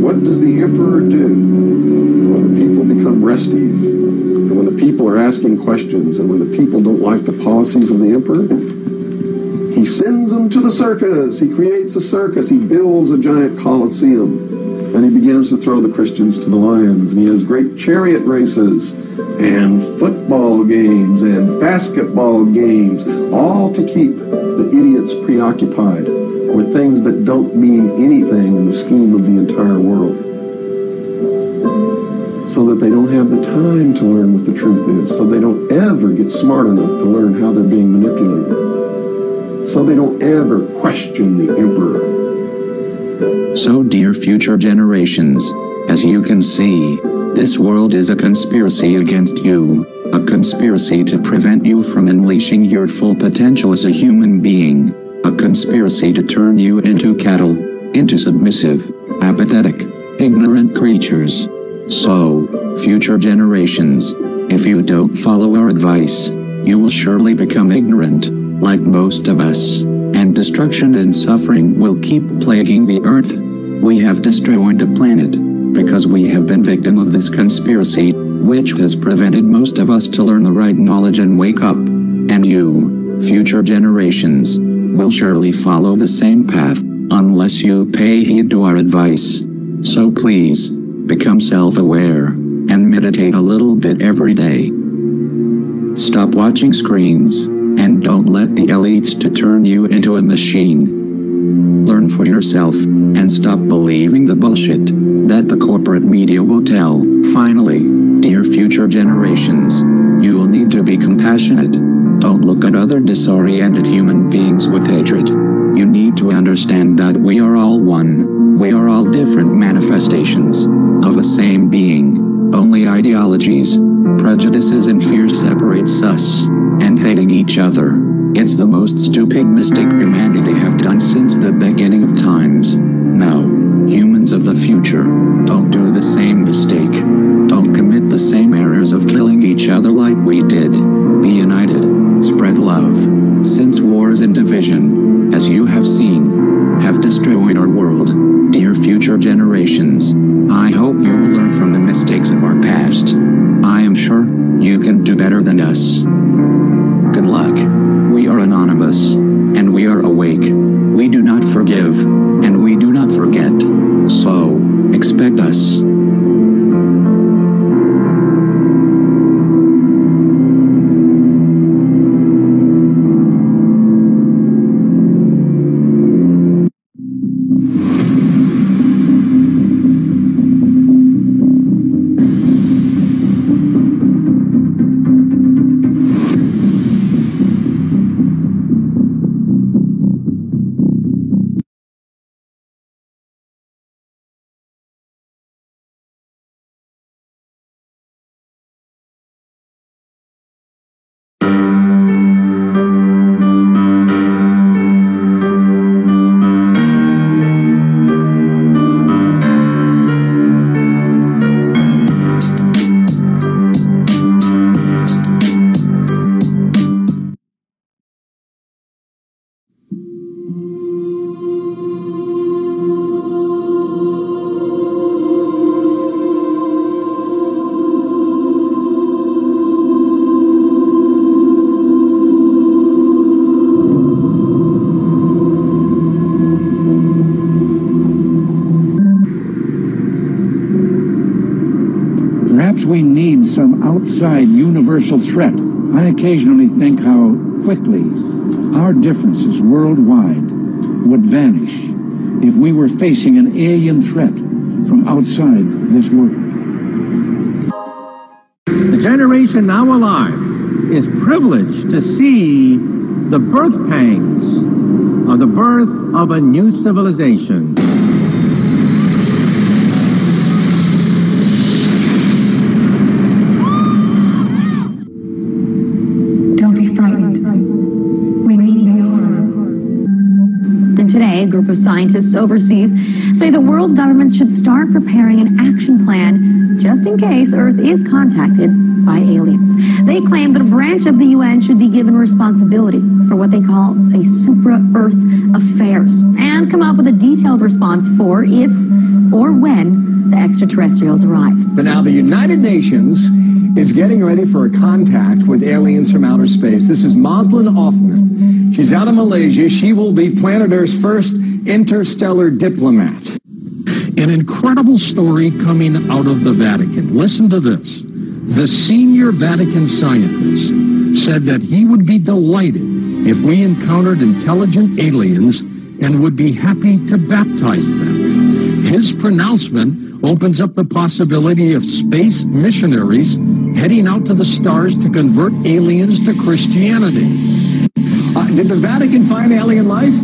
Speaker 8: What does the emperor do when the people become restive? And when the people are asking questions, and when the people don't like the policies of the emperor? He sends them to the circus. He creates a circus. He builds a giant coliseum. And he begins to throw the Christians to the lions. And he has great chariot races and football games and basketball games, all to keep the idiots preoccupied with things that don't mean anything in the scheme of the entire world, so that they don't have the time to learn what the truth is, so they don't ever get smart enough to learn how they're being manipulated, so they don't ever question the emperor.
Speaker 15: So, dear future generations, as you can see, this world is a conspiracy against you, a conspiracy to prevent you from unleashing your full potential as a human being. A conspiracy to turn you into cattle, into submissive, apathetic, ignorant creatures. So, future generations, if you don't follow our advice, you will surely become ignorant, like most of us, and destruction and suffering will keep plaguing the earth. We have destroyed the planet, because we have been victim of this conspiracy, which has prevented most of us to learn the right knowledge and wake up. And you, future generations, will surely follow the same path, unless you pay heed to our advice. So please, become self-aware, and meditate a little bit every day. Stop watching screens, and don't let the elites to turn you into a machine. Learn for yourself, and stop believing the bullshit that the corporate media will tell. Finally, dear future generations, you will need to be compassionate. Don't look at other disoriented human beings with hatred. You need to understand that we are all one. We are all different manifestations of a same being. Only ideologies, prejudices and fears separates us, and hating each other. It's the most stupid mistake humanity have done since the beginning of times. Now, humans of the future, don't do the same mistake. Don't commit the same errors of killing each other like we did. Be united, spread love, since wars and division, as you have seen, have destroyed our world. Dear future generations, I hope you will learn from the mistakes of our past. I am sure you can do better than us. Good luck. We are anonymous, and we are awake. We do not forgive, and we do not forget. So, expect us.
Speaker 1: outside universal threat. I occasionally think how quickly our differences worldwide would vanish if we were facing an alien threat from outside this world.
Speaker 9: The generation now alive is privileged to see the birth pangs of the birth of a new civilization.
Speaker 10: Don't be frightened. We mean no harm.
Speaker 11: And today, a group of scientists overseas say the world governments should start preparing an action plan just in case Earth is contacted by aliens. They claim that a branch of the UN should be given responsibility for what they call a supra-Earth affairs and come up with a detailed response for if or when the extraterrestrials arrive.
Speaker 25: But now the United Nations is getting ready for a contact with aliens from outer space. This is Maslin Hoffman. She's out of Malaysia. She will be planet Earth's first interstellar diplomat.
Speaker 26: An incredible story coming out of the Vatican. Listen to this. The senior Vatican scientist said that he would be delighted if we encountered intelligent aliens and would be happy to baptize them. His pronouncement opens up the possibility of space missionaries heading out to the stars to convert aliens to Christianity.
Speaker 25: Did the Vatican find alien life?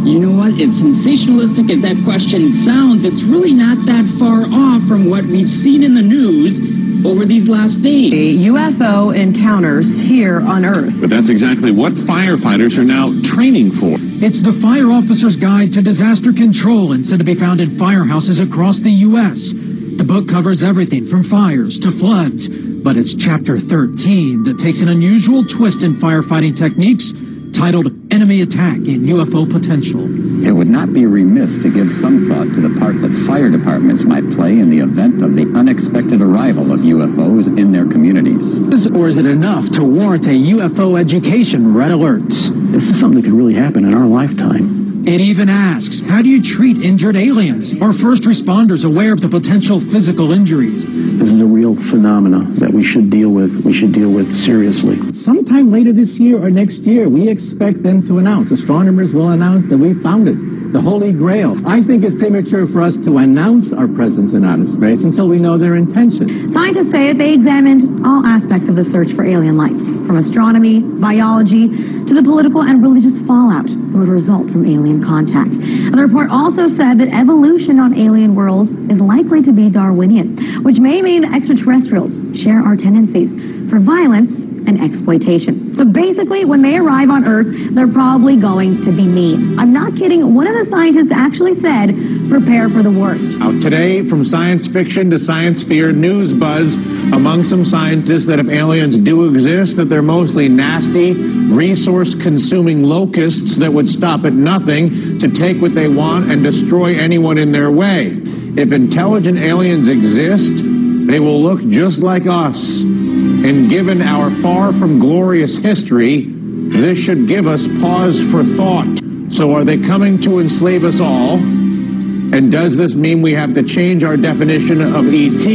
Speaker 27: You know what? As sensationalistic as that question sounds, it's really not that far off from what we've seen in the news over these last days.
Speaker 28: UFO encounters here on Earth.
Speaker 29: But that's exactly what firefighters are now training for.
Speaker 30: It's the Fire Officer's Guide to Disaster Control and said to be found in firehouses across the U.S. The book covers everything from fires to floods, but it's chapter 13 that takes an unusual twist in firefighting techniques titled Enemy Attack in UFO Potential.
Speaker 31: It would not be remiss to give some thought to the part that fire departments might play in the event of the unexpected arrival of UFOs in their communities.
Speaker 30: Or is it enough to warrant a UFO education red alert?
Speaker 32: This is something that could really happen in our lifetime.
Speaker 30: It even asks, how do you treat injured aliens? Are first responders aware of the potential physical injuries?
Speaker 32: This is a real phenomena that we should deal with. We should deal with seriously.
Speaker 9: Sometime later this year or next year, we expect them to announce, astronomers will announce that we found it, the Holy Grail. I think it's premature for us to announce our presence in outer space until we know their intention.
Speaker 11: Scientists say that they examined all aspects of the search for alien life, from astronomy, biology, to the political and religious fallout that would result from alien contact. And the report also said that evolution on alien worlds is likely to be Darwinian, which may mean that extraterrestrials share our tendencies for violence and exploitation. So basically, when they arrive on Earth, they're probably going to be mean. I'm not kidding. One of the scientists actually said, prepare for the worst.
Speaker 33: Out today, from science fiction to science fear, news buzz among some scientists that if aliens do exist, that they're mostly nasty, resource-consuming locusts that would stop at nothing to take what they want and destroy anyone in their way. If intelligent aliens exist, they will look just like us. And given our far from glorious history, this should give us pause for thought. So are they coming to enslave us all? And does this mean we have to change our definition of ET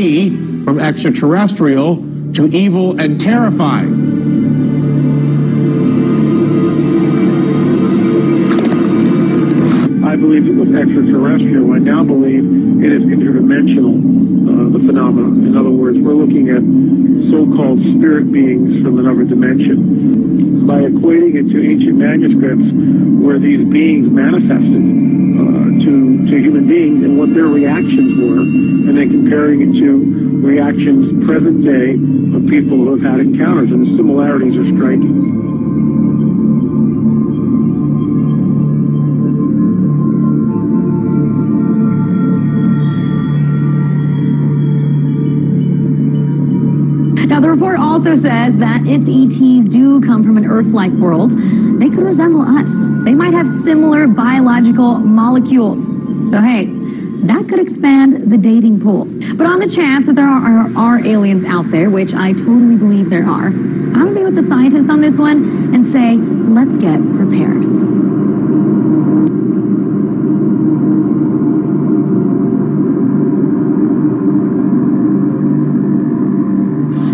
Speaker 33: from extraterrestrial to evil and terrifying?
Speaker 34: I believe it was extraterrestrial. I now believe it is interdimensional, the phenomena. In other words, we're looking at so-called spirit beings from another dimension. By equating it to ancient manuscripts where these beings manifested to human beings and what their reactions were, and then comparing it to reactions present day of people who have had encounters, and the similarities are striking.
Speaker 11: Now, the report also says that if ETs do come from an Earth-like world, they could resemble us. They might have similar biological molecules. So, hey, that could expand the dating pool. But on the chance that there are aliens out there, which I totally believe there are, I'm going to be with the scientists on this one and say, let's get prepared.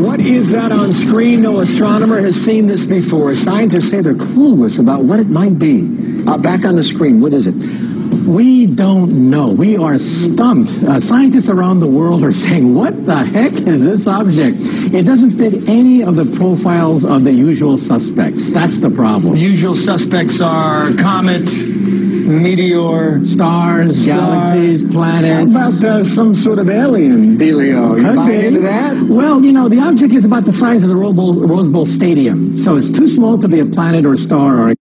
Speaker 25: What is that on screen? No astronomer has seen this before. Scientists say they're clueless about what it might be. Back on the screen, what is it?
Speaker 9: We don't know. We are stumped. Scientists around the world are saying, what the heck is this object? It doesn't fit any of the profiles of the usual suspects. That's the problem.
Speaker 28: The usual suspects are comet, meteor,
Speaker 9: stars, galaxies, planets.
Speaker 25: How about some sort of alien dealio? You buy into that?
Speaker 9: Well, you know, the object is about the size of the Rose Bowl Stadium. So it's too small to be a planet or star or a